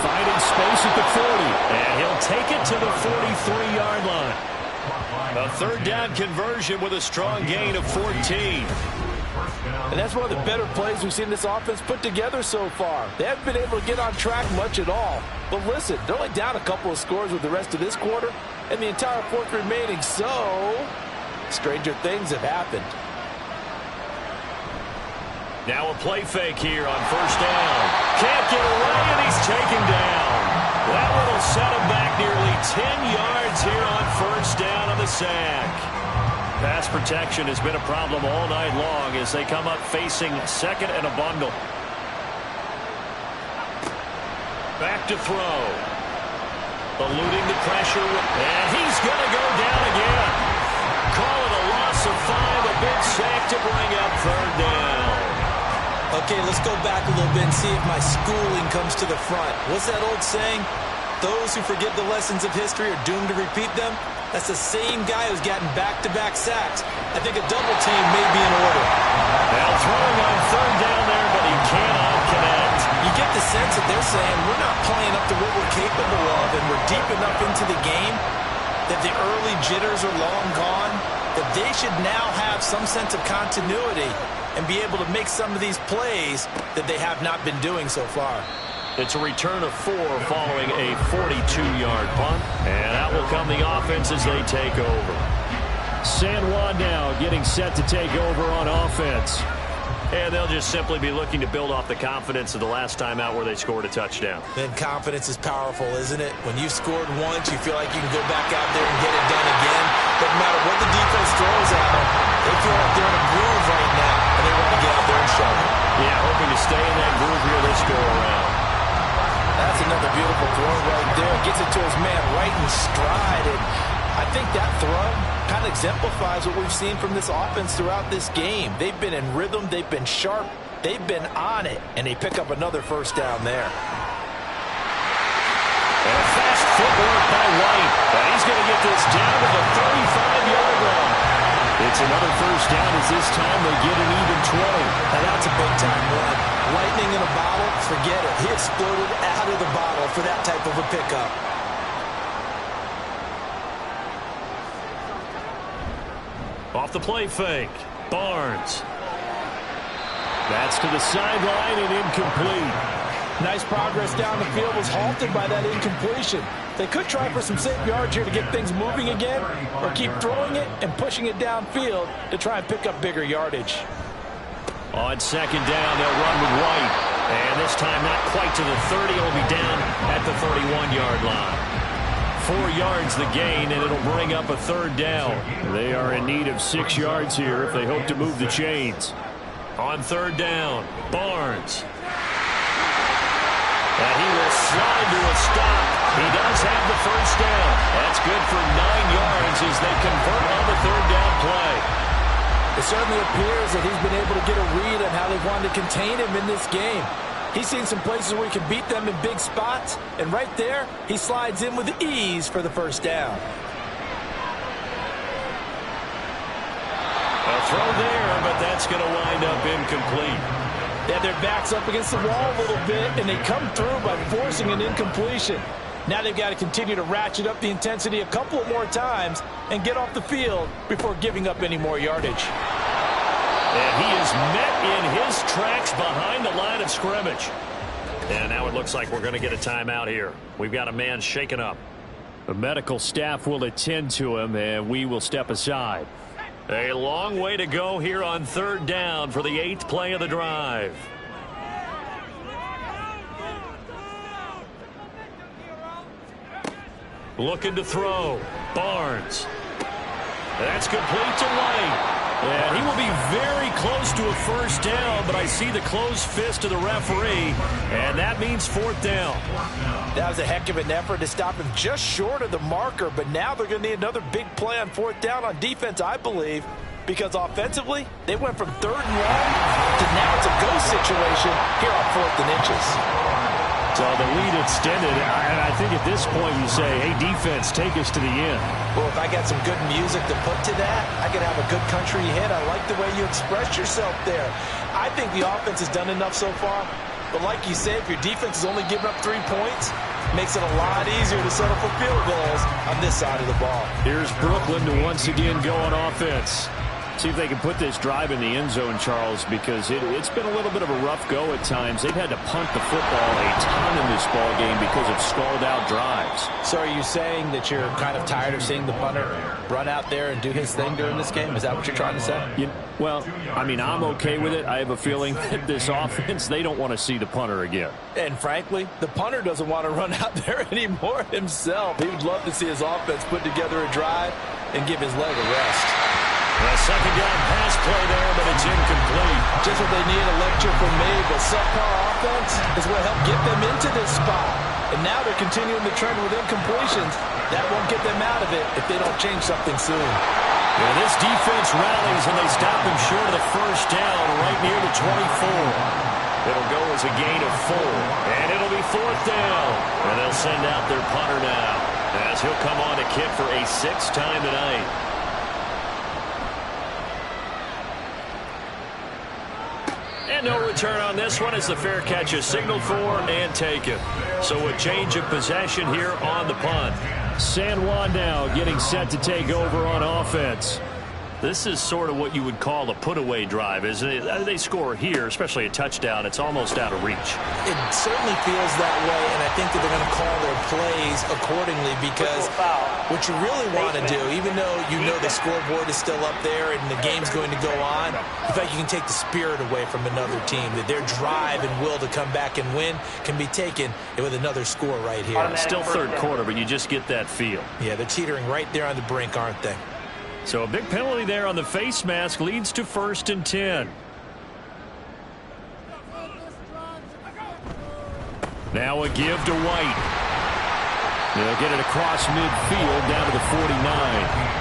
Finding space at the 40, and he'll take it to the 43-yard line. A 3rd down conversion with a strong gain of 14. And that's one of the better plays we've seen this offense put together so far. They haven't been able to get on track much at all. But listen, they're only down a couple of scores with the rest of this quarter and the entire 4th remaining, so stranger things have happened. Now a play fake here on 1st down. Can't get away, and he's taken down. That one will set him back nearly 10 yards here on 1st down on the sack. Pass protection has been a problem all night long as they come up facing 2nd and a bundle. Back to throw. Eluding the pressure, and he's going to go down again. Call it a loss of 5, a big sack to bring up 3rd down. Okay, let's go back a little bit and see if my schooling comes to the front. What's that old saying? Those who forget the lessons of history are doomed to repeat them. That's the same guy who's gotten back-to-back sacks. I think a double team may be in order. Now throwing on 3rd down there, but he cannot connect. You get the sense that they're saying we're not playing up to what we're capable of, and we're deep enough into the game that the early jitters are long gone, that they should now have some sense of continuity and be able to make some of these plays that they have not been doing so far. It's a return of 4 following a 42-yard punt. And out will come the offense as they take over. San Juan now getting set to take over on offense. And they'll just simply be looking to build off the confidence of the last time out where they scored a touchdown. Then confidence is powerful, isn't it? When you've scored once, you feel like you can go back out there and get it done again. Doesn't matter what the defense throws at them. They feel like they're in a groove right now, and they want to get out there and show it. Yeah, hoping to stay in that groove here this go-around. That's another beautiful throw right there. Gets it to his man right in stride. And I think that throw kind of exemplifies what we've seen from this offense throughout this game. They've been in rhythm. They've been sharp. They've been on it. And they pick up another first down there. And a fast footwork by White. And he's going to get this down to the 35-yard line. It's another first down as this time they get an even 20. Now that's a big-time run. Lightning in a bottle, forget it. He exploded out of the bottle for that type of a pickup. Off the play fake. Barnes. That's to the sideline and incomplete. Nice progress down the field, was halted by that incompletion. They could try for some safe yards here to get things moving again, or keep throwing it and pushing it downfield to try and pick up bigger yardage. On second down, they'll run with White. And this time not quite to the 30. It'll be down at the 31-yard line. 4 yards the gain, and it'll bring up a third down. They are in need of 6 yards here if they hope to move the chains. On third down, Barnes. And he will slide to a stop. He does have the first down. That's good for 9 yards as they convert on the third down play. It certainly appears that he's been able to get a read on how they've wanted to contain him in this game. He's seen some places where he can beat them in big spots, and right there, he slides in with ease for the first down. A throw there, but that's going to wind up incomplete. They have their backs up against the wall a little bit, and they come through by forcing an incompletion. Now they've got to continue to ratchet up the intensity a couple of more times and get off the field before giving up any more yardage. And he is met in his tracks behind the line of scrimmage. And now it looks like we're going to get a timeout here. We've got a man shaken up. The medical staff will attend to him, and we will step aside. A long way to go here on third down for the 8th play of the drive. Looking to throw. Barnes. That's complete to White. And he will be very close to a first down, but I see the closed fist of the referee, and that means 4th down. That was a heck of an effort to stop him just short of the marker, but now they're going to need another big play on 4th down on defense, I believe, because offensively, they went from 3rd and long to now it's a go situation here on 4th and inches. So the lead extended. I think at this point you say, hey, defense, take us to the end. Well, if I got some good music to put to that, I could have a good country hit. I like the way you expressed yourself there. I think the offense has done enough so far. But like you say, if your defense is only giving up 3 points, it makes it a lot easier to settle for field goals on this side of the ball. Here's Brooklyn to once again go on offense. See if they can put this drive in the end zone, Charles, because it's been a little bit of a rough go at times. They've had to punt the football a ton in this ball game because of stalled-out drives. So are you saying that you're kind of tired of seeing the punter run out there and do his thing during this game? Is that what you're trying to say? Well, I mean, I'm okay with it. I have a feeling that this offense, they don't want to see the punter again. And frankly, the punter doesn't want to run out there anymore himself. He would love to see his offense put together a drive and give his leg a rest. A second down pass play there, but it's incomplete. Just what they need, a lecture from me, but subpar offense is what helped get them into this spot. And now they're continuing the trend with incompletions. That won't get them out of it if they don't change something soon. Yeah, this defense rallies, and they stop him short of the first down right near the 24. It'll go as a gain of 4, and it'll be 4th down. And they'll send out their punter now, as he'll come on to kick for a 6th time tonight. And no return on this one as the fair catch is signaled for and taken. So a change of possession here on the punt. San Juan now getting set to take over on offense. This is sort of what you would call a put-away drive, isn't it? They score here, especially a touchdown. It's almost out of reach. It certainly feels that way, and I think that they're going to call their plays accordingly because what you really want to do, even though you know the scoreboard is still up there and the game's going to go on, in fact, you can take the spirit away from another team, that their drive and will to come back and win can be taken with another score right here. Still third quarter, but you just get that feel. Yeah, they're teetering right there on the brink, aren't they? So a big penalty there on the face mask leads to 1st and 10. Now a give to White. They'll get it across midfield down to the 49.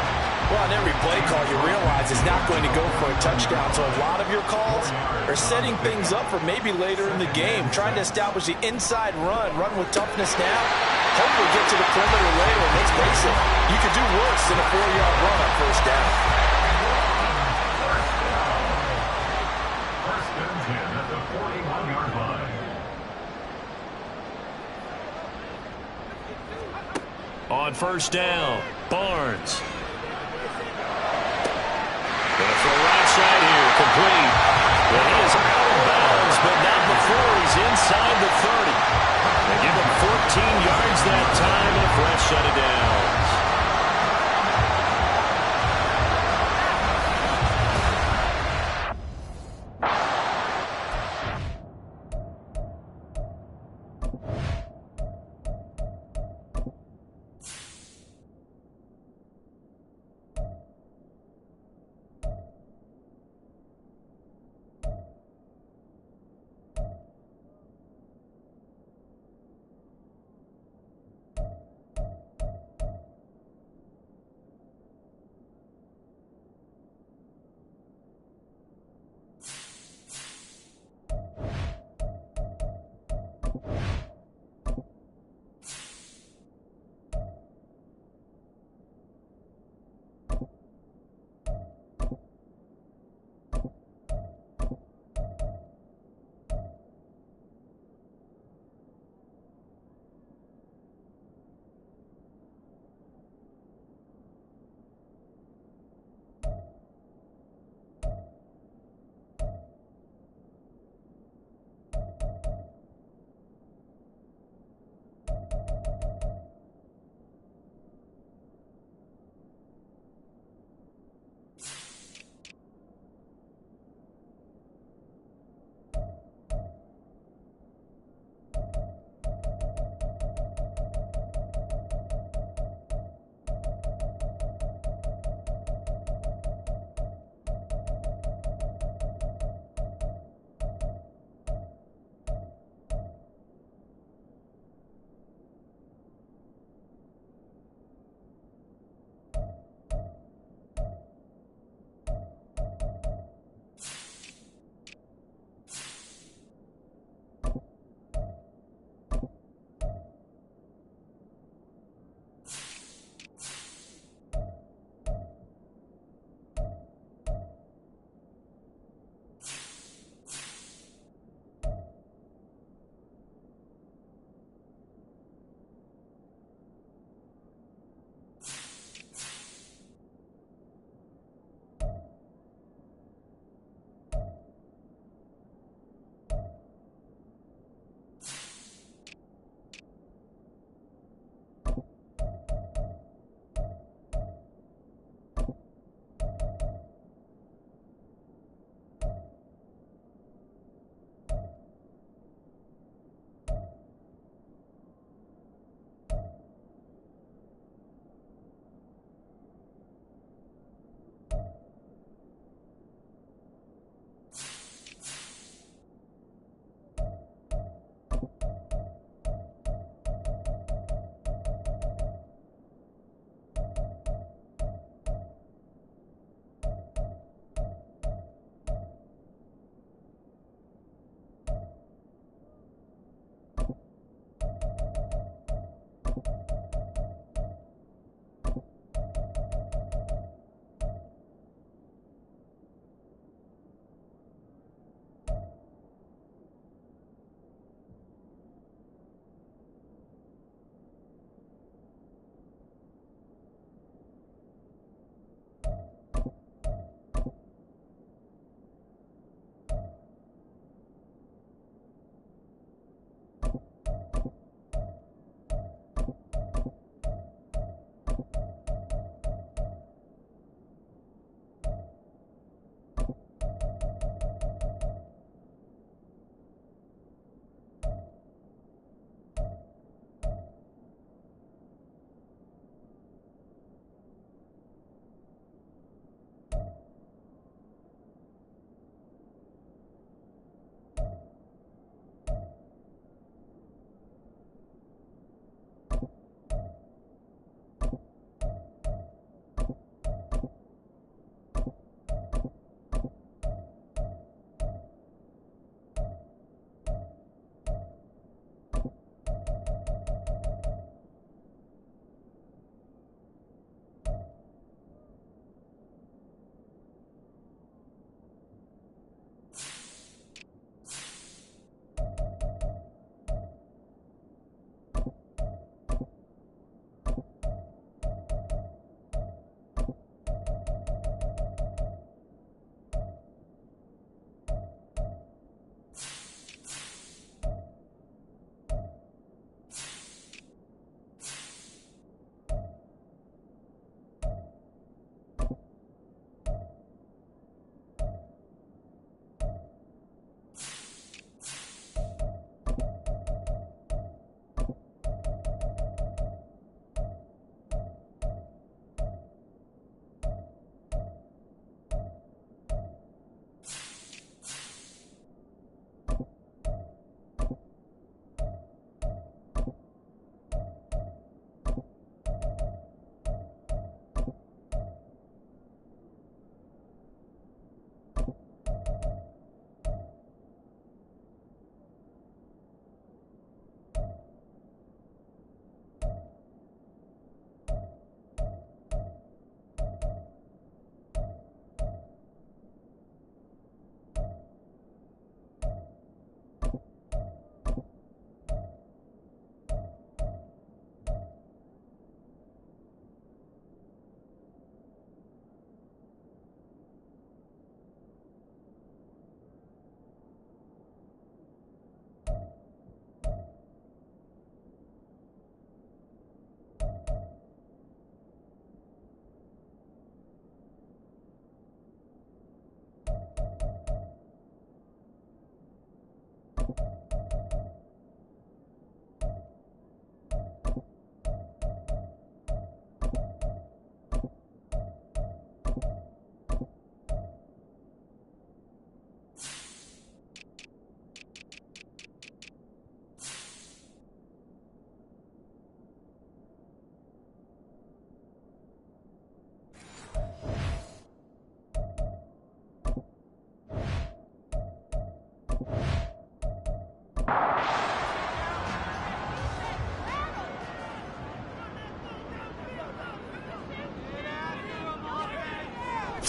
Well, on every play call, you realize it's not going to go for a touchdown. So a lot of your calls are setting things up for maybe later in the game, trying to establish the inside run with toughness now. Hopefully get to the perimeter later. And let's face it, you could do worse than a 4-yard run on 1st down. 1st and 10 at the 41-yard line. On 1st down, Barnes. Gonna throw right side here, complete. Well, he is out of bounds, but not before he's inside the 30. They give him 14 yards that time and a fresh set of downs.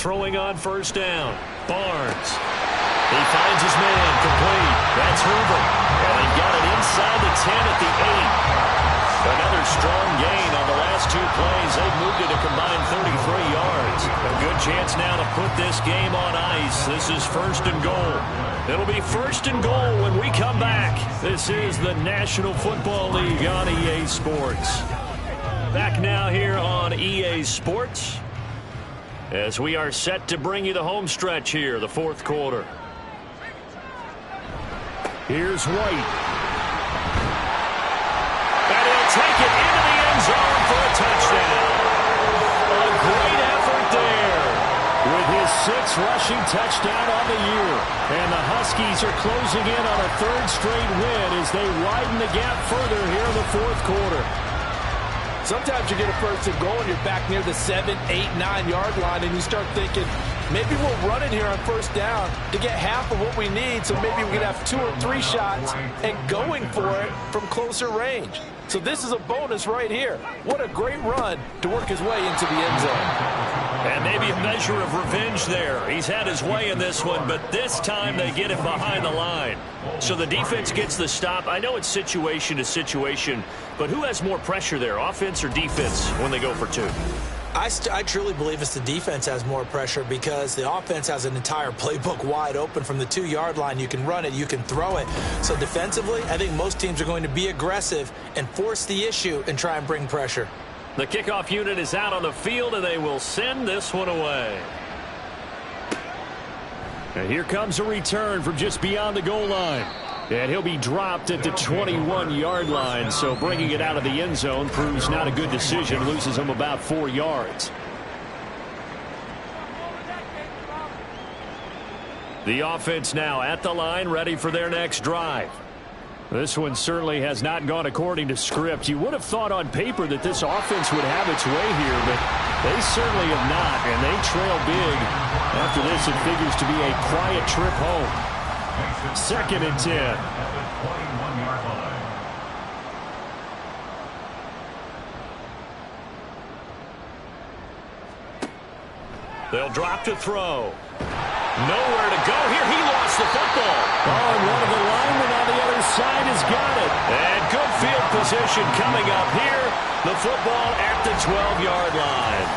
Throwing on first down. Barnes. He finds his man complete. That's Hoover. And they got it inside the 10 at the 8. Another strong gain on the last 2 plays. They've moved it a combined 33 yards. A good chance now to put this game on ice. This is first and goal. It'll be first and goal when we come back. This is the National Football League on EA Sports. Back now here on EA Sports, as we are set to bring you the home stretch here, the 4th quarter. Here's White. And he'll take it into the end zone for a touchdown. A great effort there with his 6th rushing touchdown on the year. And the Huskies are closing in on a 3rd straight win as they widen the gap further here in the 4th quarter. Sometimes you get a first and goal and you're back near the 7, 8, 9-yard line and you start thinking, maybe we'll run it here on first down to get half of what we need, so maybe we can have 2 or 3 shots and going for it from closer range. So this is a bonus right here. What a great run to work his way into the end zone. And maybe a measure of revenge there. He's had his way in this one, but this time they get him behind the line. So the defense gets the stop. I know it's situation to situation, but who has more pressure there, offense or defense, when they go for 2? I truly believe it's the defense has more pressure because the offense has an entire playbook wide open from the 2-yard line. You can run it, you can throw it. So defensively, I think most teams are going to be aggressive and force the issue and try and bring pressure. The kickoff unit is out on the field, and they will send this one away. And here comes a return from just beyond the goal line. And he'll be dropped at the 21-yard line, so bringing it out of the end zone proves not a good decision, loses him about 4 yards. The offense now at the line, ready for their next drive. This one certainly has not gone according to script. You would have thought on paper that this offense would have its way here, but they certainly have not, and they trail big. After this, it figures to be a quiet trip home. 2nd and 10. They'll drop to throw. Nowhere to go here. He lost the football. Oh, and one of the linemen on the other side has got it. And good field position coming up here. The football at the 12-yard line.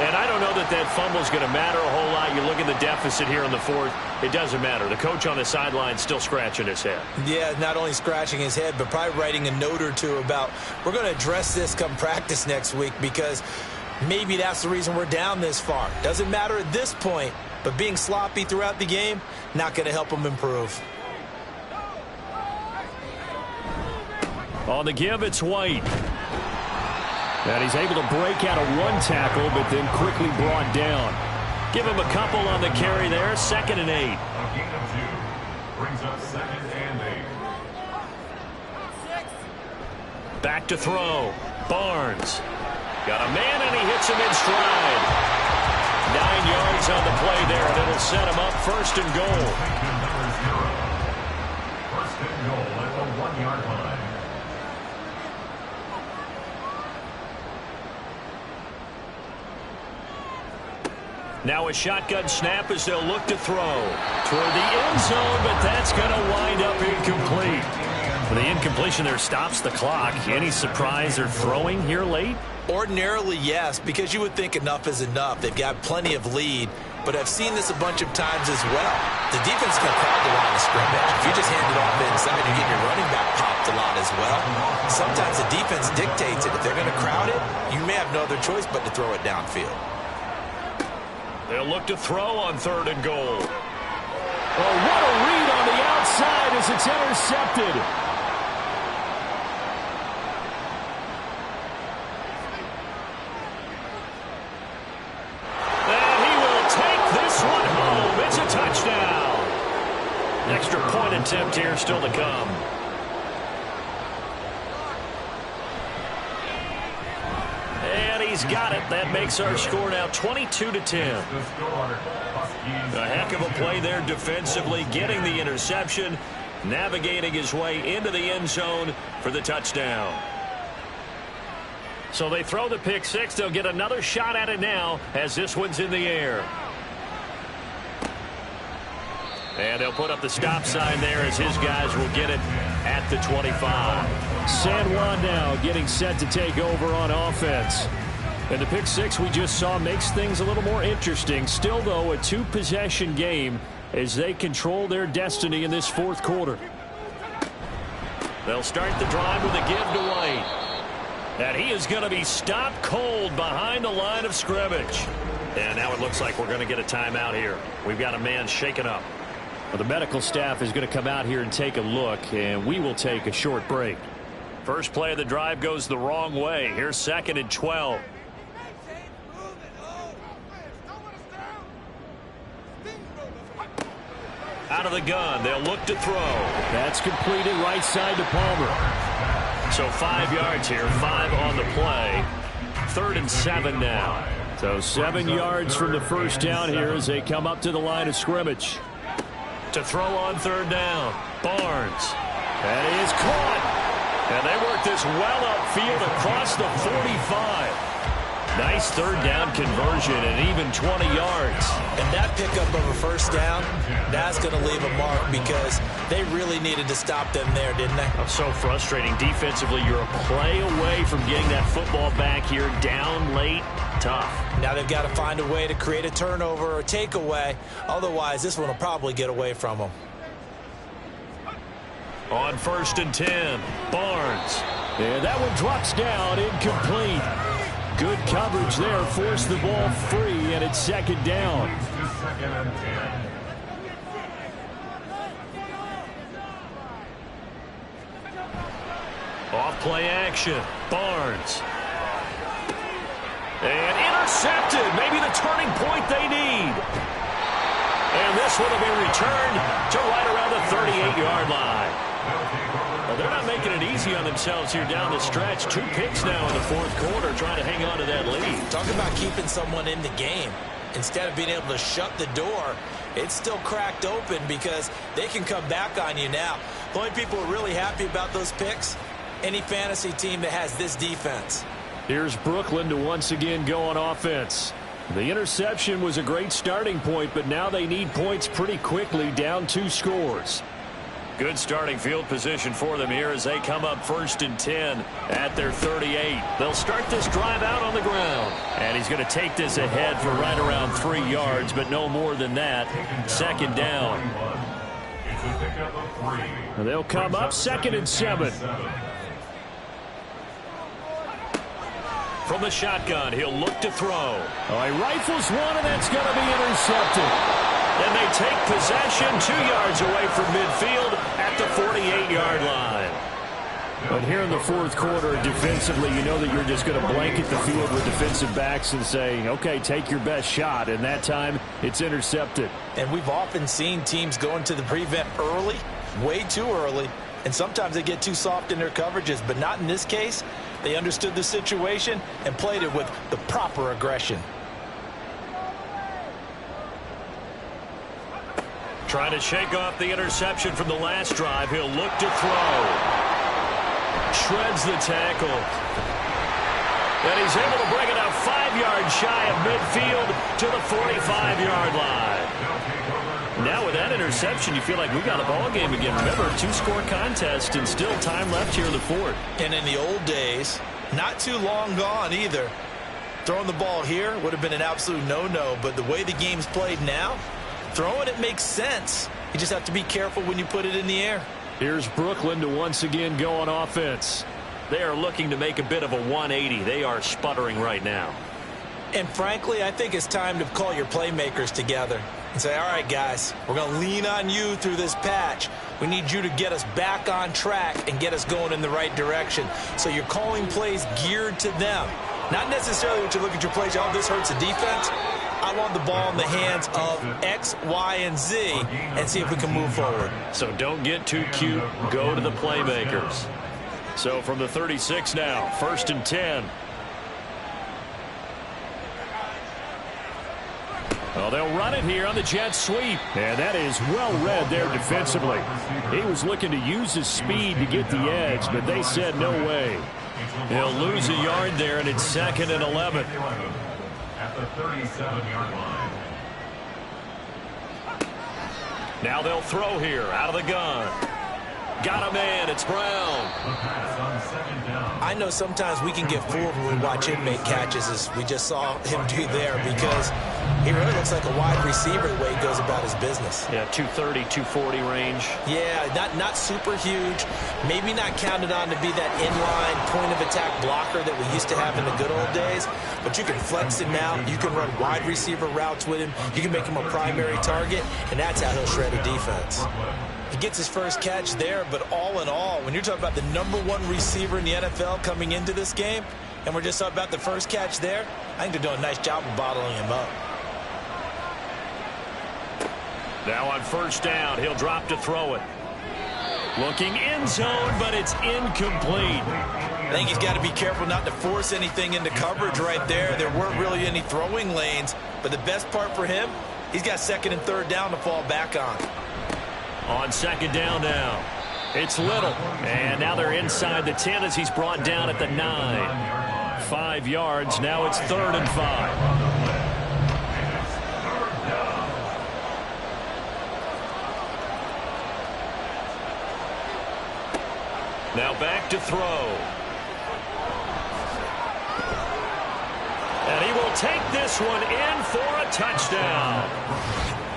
And I don't know that that fumble is going to matter a whole lot. You look at the deficit here in the 4th. It doesn't matter. The coach on the sideline still scratching his head. Yeah, not only scratching his head, but probably writing a note or two about, we're going to address this come practice next week because maybe that's the reason we're down this far. Doesn't matter at this point, but being sloppy throughout the game, not going to help him improve. On the give, it's White. And he's able to break out of 1 tackle, but then quickly brought down. Give him a couple on the carry there. 2nd and 8. A gain of 2 brings up 2nd and 8. Back to throw. Barnes. Got a man, and he hits him in stride. 9 yards on the play there, and it'll set him up 1st and goal. Number 0. 1st and goal at the 1-yard line. Now a shotgun snap as they'll look to throw toward the end zone, but that's going to wind up incomplete. The incompletion there stops the clock. Any surprise they're throwing here late? Ordinarily, yes, because you would think enough is enough. They've got plenty of lead, but I've seen this a bunch of times as well. The defense can crowd the line of scrimmage. If you just hand it off inside, you get your running back popped a lot as well. Sometimes the defense dictates it. If they're going to crowd it, you may have no other choice but to throw it downfield. They'll look to throw on 3rd and goal. Oh, what a read on the outside. outside as it's intercepted. And he will take this one home. It's a touchdown. Extra point attempt here still to come. And he's got it. That makes our score now 22-10. A heck of a play there defensively, getting the interception, navigating his way into the end zone for the touchdown. So they throw the pick six. They'll get another shot at it now as this one's in the air. And they'll put up the stop sign there as his guys will get it at the 25. San Juan now getting set to take over on offense. And the pick six we just saw makes things a little more interesting. Still, though, a two-possession game as they control their destiny in this fourth quarter. They'll start the drive with a give to White. And he is going to be stopped cold behind the line of scrimmage. And now it looks like we're going to get a timeout here. We've got a man shaken up. Well, the medical staff is going to come out here and take a look, and we will take a short break. First play of the drive goes the wrong way. Here's 2nd and 12. Out of the gun, they'll look to throw. That's completed right side to Palmer. So 5 yards here, 5 on the play. 3rd and 7 now. So 7 yards from the first down here as they come up to the line of scrimmage. To throw on 3rd down, Barnes. And he is caught. And they work this well upfield across the 45. Nice 3rd down conversion and even 20 yards. And that pickup of a first down, that's going to leave a mark because they really needed to stop them there, didn't they? So frustrating. Defensively, you're a play away from getting that football back here. Down late, tough. Now they've got to find a way to create a turnover or takeaway. Otherwise, this one will probably get away from them. On 1st and 10, Barnes. And that one drops down, incomplete. Good coverage there, forced the ball free, and it's 2nd down. Off play action, Barnes. And intercepted, maybe the turning point they need. And this one will be returned to right around the 38-yard line. Well, they're not making it easy on themselves here down the stretch. 2 picks now in the fourth quarter, trying to hang on to that lead. Talk about keeping someone in the game. Instead of being able to shut the door, it's still cracked open because they can come back on you now. The only people who are really happy about those picks, any fantasy team that has this defense. Here's Brooklyn to once again go on offense. The interception was a great starting point, but now they need points pretty quickly, down 2 scores. Good starting field position for them here as they come up 1st and 10 at their 38. They'll start this drive out on the ground. And he's going to take this ahead for right around 3 yards, but no more than that. 2nd down. And they'll come up 2nd and 7. From the shotgun, he'll look to throw. Oh, he rifles one, and that's going to be intercepted. And they take possession 2 yards away from midfield at the 48-yard line. But here in the fourth quarter, defensively, you know that you're just going to blanket the field with defensive backs and say, okay, take your best shot. And that time, it's intercepted. And we've often seen teams go into the prevent early, way too early, and sometimes they get too soft in their coverages. But not in this case. They understood the situation and played it with the proper aggression. Trying to shake off the interception from the last drive. He'll look to throw. Shreds the tackle. And he's able to bring it out 5 yards shy of midfield to the 45-yard line. Now with that interception, you feel like we got a ball game again. Remember, 2-score contest and still time left here in the fourth. And in the old days, not too long gone either. Throwing the ball here would have been an absolute no-no, but the way the game's played now, throwing it makes sense. You just have to be careful when you put it in the air. Here's Brooklyn to once again go on offense. They are looking to make a bit of a 180. They are sputtering right now. And frankly, I think it's time to call your playmakers together and say, all right, guys, we're going to lean on you through this patch. We need you to get us back on track and get us going in the right direction. So you're calling plays geared to them. Not necessarily what you look at your plays, oh, this hurts the defense. I want the ball in the hands of X, Y, and Z and see if we can move forward. So don't get too cute. Go to the playmakers. So from the 36 now, 1st and 10. Well, they'll run it here on the jet sweep. And that is well read there defensively. He was looking to use his speed to get the edge, but they said no way. He'll lose a yard there, and it's 2nd and 11. At the 37-yard line. Now they'll throw here out of the gun. Got a man. It's Brown. The pass on 2nd down. I know sometimes we can get fooled when we watch him make catches, as we just saw him do there, because he really looks like a wide receiver the way he goes about his business. Yeah, 230, 240 range. Yeah, not super huge. Maybe not counted on to be that inline point-of-attack blocker that we used to have in the good old days, but you can flex him out. You can run wide receiver routes with him. You can make him a primary target, and that's how he'll shred a defense. He gets his first catch there, but all in all, when you're talking about the #1 receiver in the NFL coming into this game, and we're just talking about the first catch there, I think they're doing a nice job of bottling him up. Now on 1st down, he'll drop to throw it. Looking end zone, but it's incomplete. I think he's got to be careful not to force anything into coverage right there. There weren't really any throwing lanes, but the best part for him, he's got 2nd and 3rd down to fall back on. On 2nd down now, it's Little. And now they're inside the 10 as he's brought down at the 9. 5 yards. Now it's 3rd and 5. Now back to throw. And he will take this one in for a touchdown.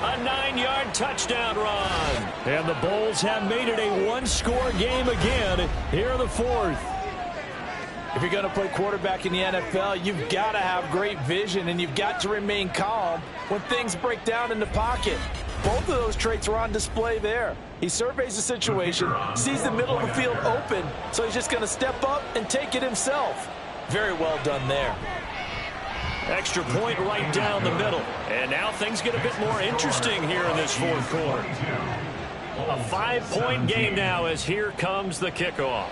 A 9-yard touchdown run. And the Bulls have made it a one-score game again here in the 4th. If you're going to play quarterback in the NFL, you've got to have great vision, and you've got to remain calm when things break down in the pocket. Both of those traits were on display there. He surveys the situation, sees the middle of the field open, so he's just going to step up and take it himself. Very well done there. Extra point right down the middle. And now things get a bit more interesting here in this 4th quarter. A 5-point game now as here comes the kickoff.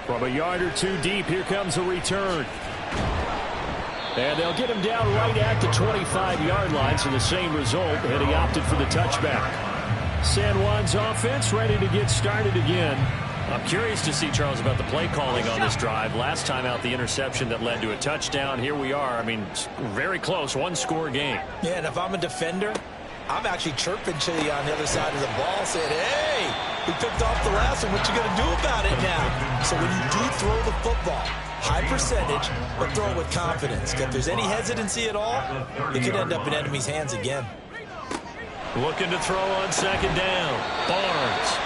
From a yard or two deep, here comes a return. And they'll get him down right at the 25-yard line, so the same result, and he opted for the touchback. San Juan's offense ready to get started again. I'm curious to see, Charles, about the play calling on this drive. Last time out, the interception that led to a touchdown. Here we are. I mean, very close, one-score game. Yeah, and if I'm a defender, I'm actually chirping Chili on the other side of the ball, saying, hey, we picked off the last one. What you going to do about it now? So when you do throw the football, high percentage, but throw it with confidence. If there's any hesitancy at all, it could end up in enemy's hands again. Looking to throw on 2nd down. Barnes.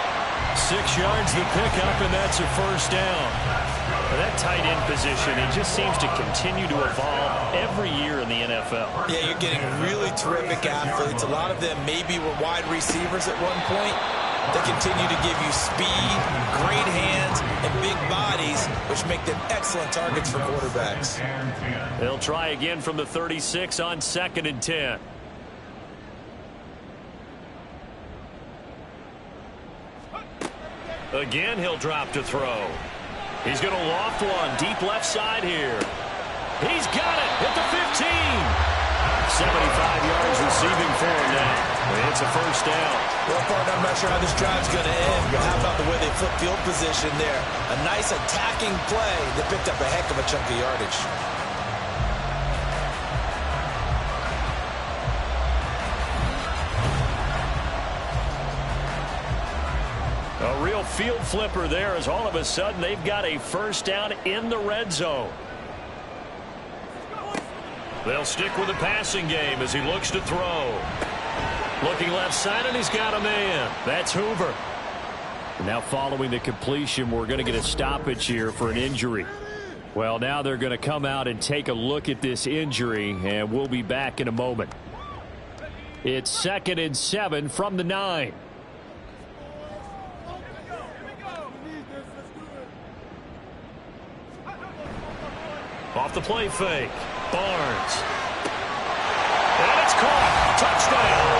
6 yards to pick up, and that's a 1st down. That tight end position, it just seems to continue to evolve every year in the NFL. Yeah, you're getting really terrific athletes. A lot of them maybe were wide receivers at one point. They continue to give you speed, great hands, and big bodies, which make them excellent targets for quarterbacks. They'll try again from the 36 on 2nd and 10. Again, he'll drop to throw. He's going to loft one deep left side here. He's got it at the 15. 75 yards receiving for him now. It's a 1st down. Well, partner, I'm not sure how this drive's going to end, but how about the way they flip field position there? A nice attacking play that picked up a heck of a chunk of yardage. A real field flipper there as all of a sudden they've got a 1st down in the red zone. They'll stick with the passing game as he looks to throw. Looking left side, and he's got a man. That's Hoover. Now following the completion, we're going to get a stoppage here for an injury. Well, now they're going to come out and take a look at this injury, and we'll be back in a moment. It's 2nd and 7 from the 9. Off the play fake. Barnes. And it's caught. Touchdown.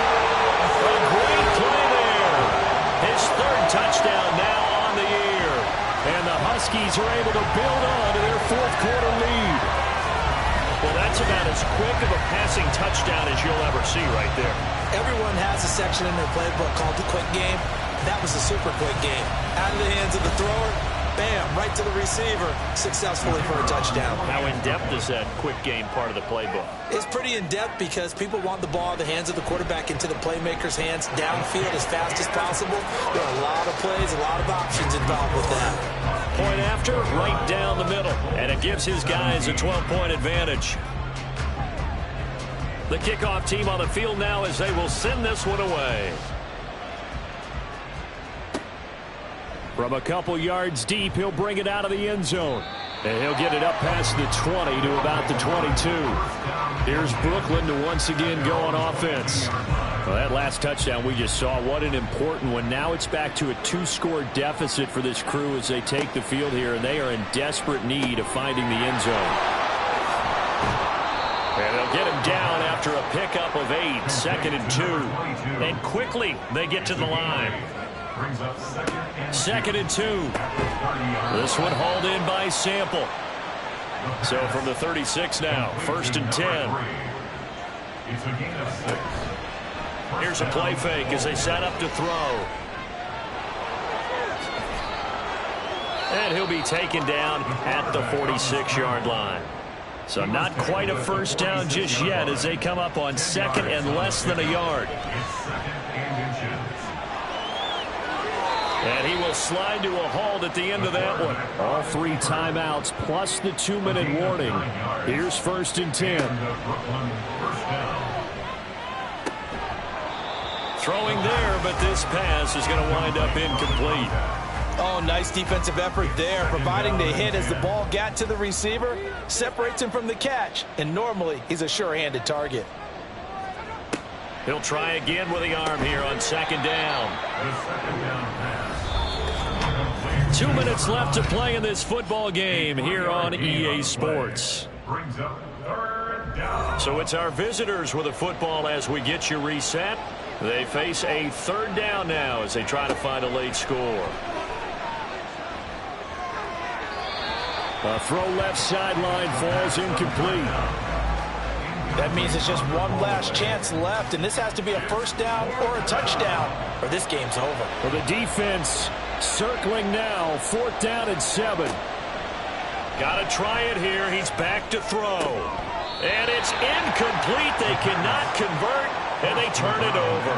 A great play there. His 3rd touchdown now on the year. And the Huskies are able to build on to their 4th quarter lead. Well, that's about as quick of a passing touchdown as you'll ever see right there. Everyone has a section in their playbook called the quick game. That was a super quick game. Out of the hands of the thrower, bam, right to the receiver, successfully for a touchdown. How in-depth is that quick game part of the playbook? It's pretty in-depth because people want the ball in the hands of the quarterback into the playmaker's hands downfield as fast as possible. There are a lot of plays, a lot of options involved with that. Point after, right down the middle. And it gives his guys a 12-point advantage. The kickoff team on the field now as they will send this one away. From a couple yards deep, he'll bring it out of the end zone. And he'll get it up past the 20 to about the 22. Here's Brooklyn to once again go on offense. Well, that last touchdown we just saw, what an important one. Now it's back to a 2-score deficit for this crew as they take the field here, and they are in desperate need of finding the end zone. And they'll get him down after a pickup of 8, 2nd and 2. And quickly they get to the line. 2nd and 2. This one hauled in by Sample. So from the 36 now, 1st and 10. Here's a play fake as they set up to throw. And he'll be taken down at the 46-yard line. So not quite a first down just yet as they come up on 2nd and less than a yard. And he will slide to a halt at the end of that one. All 3 timeouts plus the 2-minute warning. Here's 1st and 10. Throwing there, but this pass is going to wind up incomplete. Oh, nice defensive effort there, providing the hit as the ball got to the receiver, separates him from the catch, and normally he's a sure-handed target. He'll try again with the arm here on 2nd down. 2 minutes left to play in this football game here on EA Sports. So it's our visitors with the football as we get you reset. They face a 3rd down now as they try to find a late score. A throw left sideline falls incomplete. That means it's just one last chance left, and this has to be a 1st down or a touchdown, or this game's over. Well, the defense circling now, 4th down and 7. Got to try it here. He's back to throw. And it's incomplete. They cannot convert, and they turn it over.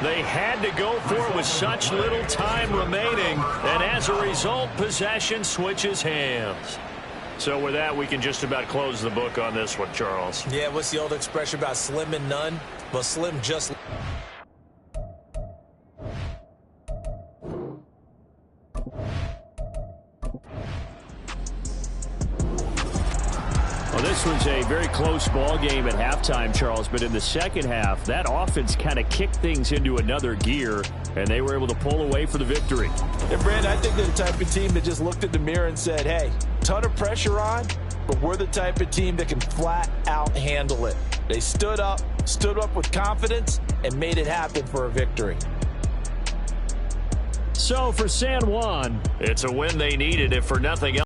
They had to go for it with such little time remaining, and as a result, possession switches hands. So with that, we can just about close the book on this one, Charles. Yeah, what's the old expression about slim and none? Well, slim just... Well, this was a very close ball game at halftime, Charles, but in the second half, that offense kind of kicked things into another gear, and they were able to pull away for the victory. And, Brandon, I think they're the type of team that just looked in the mirror and said, hey, ton of pressure on, but we're the type of team that can flat out handle it. They stood up with confidence, and made it happen for a victory. So for San Juan, it's a win they needed, if for nothing else.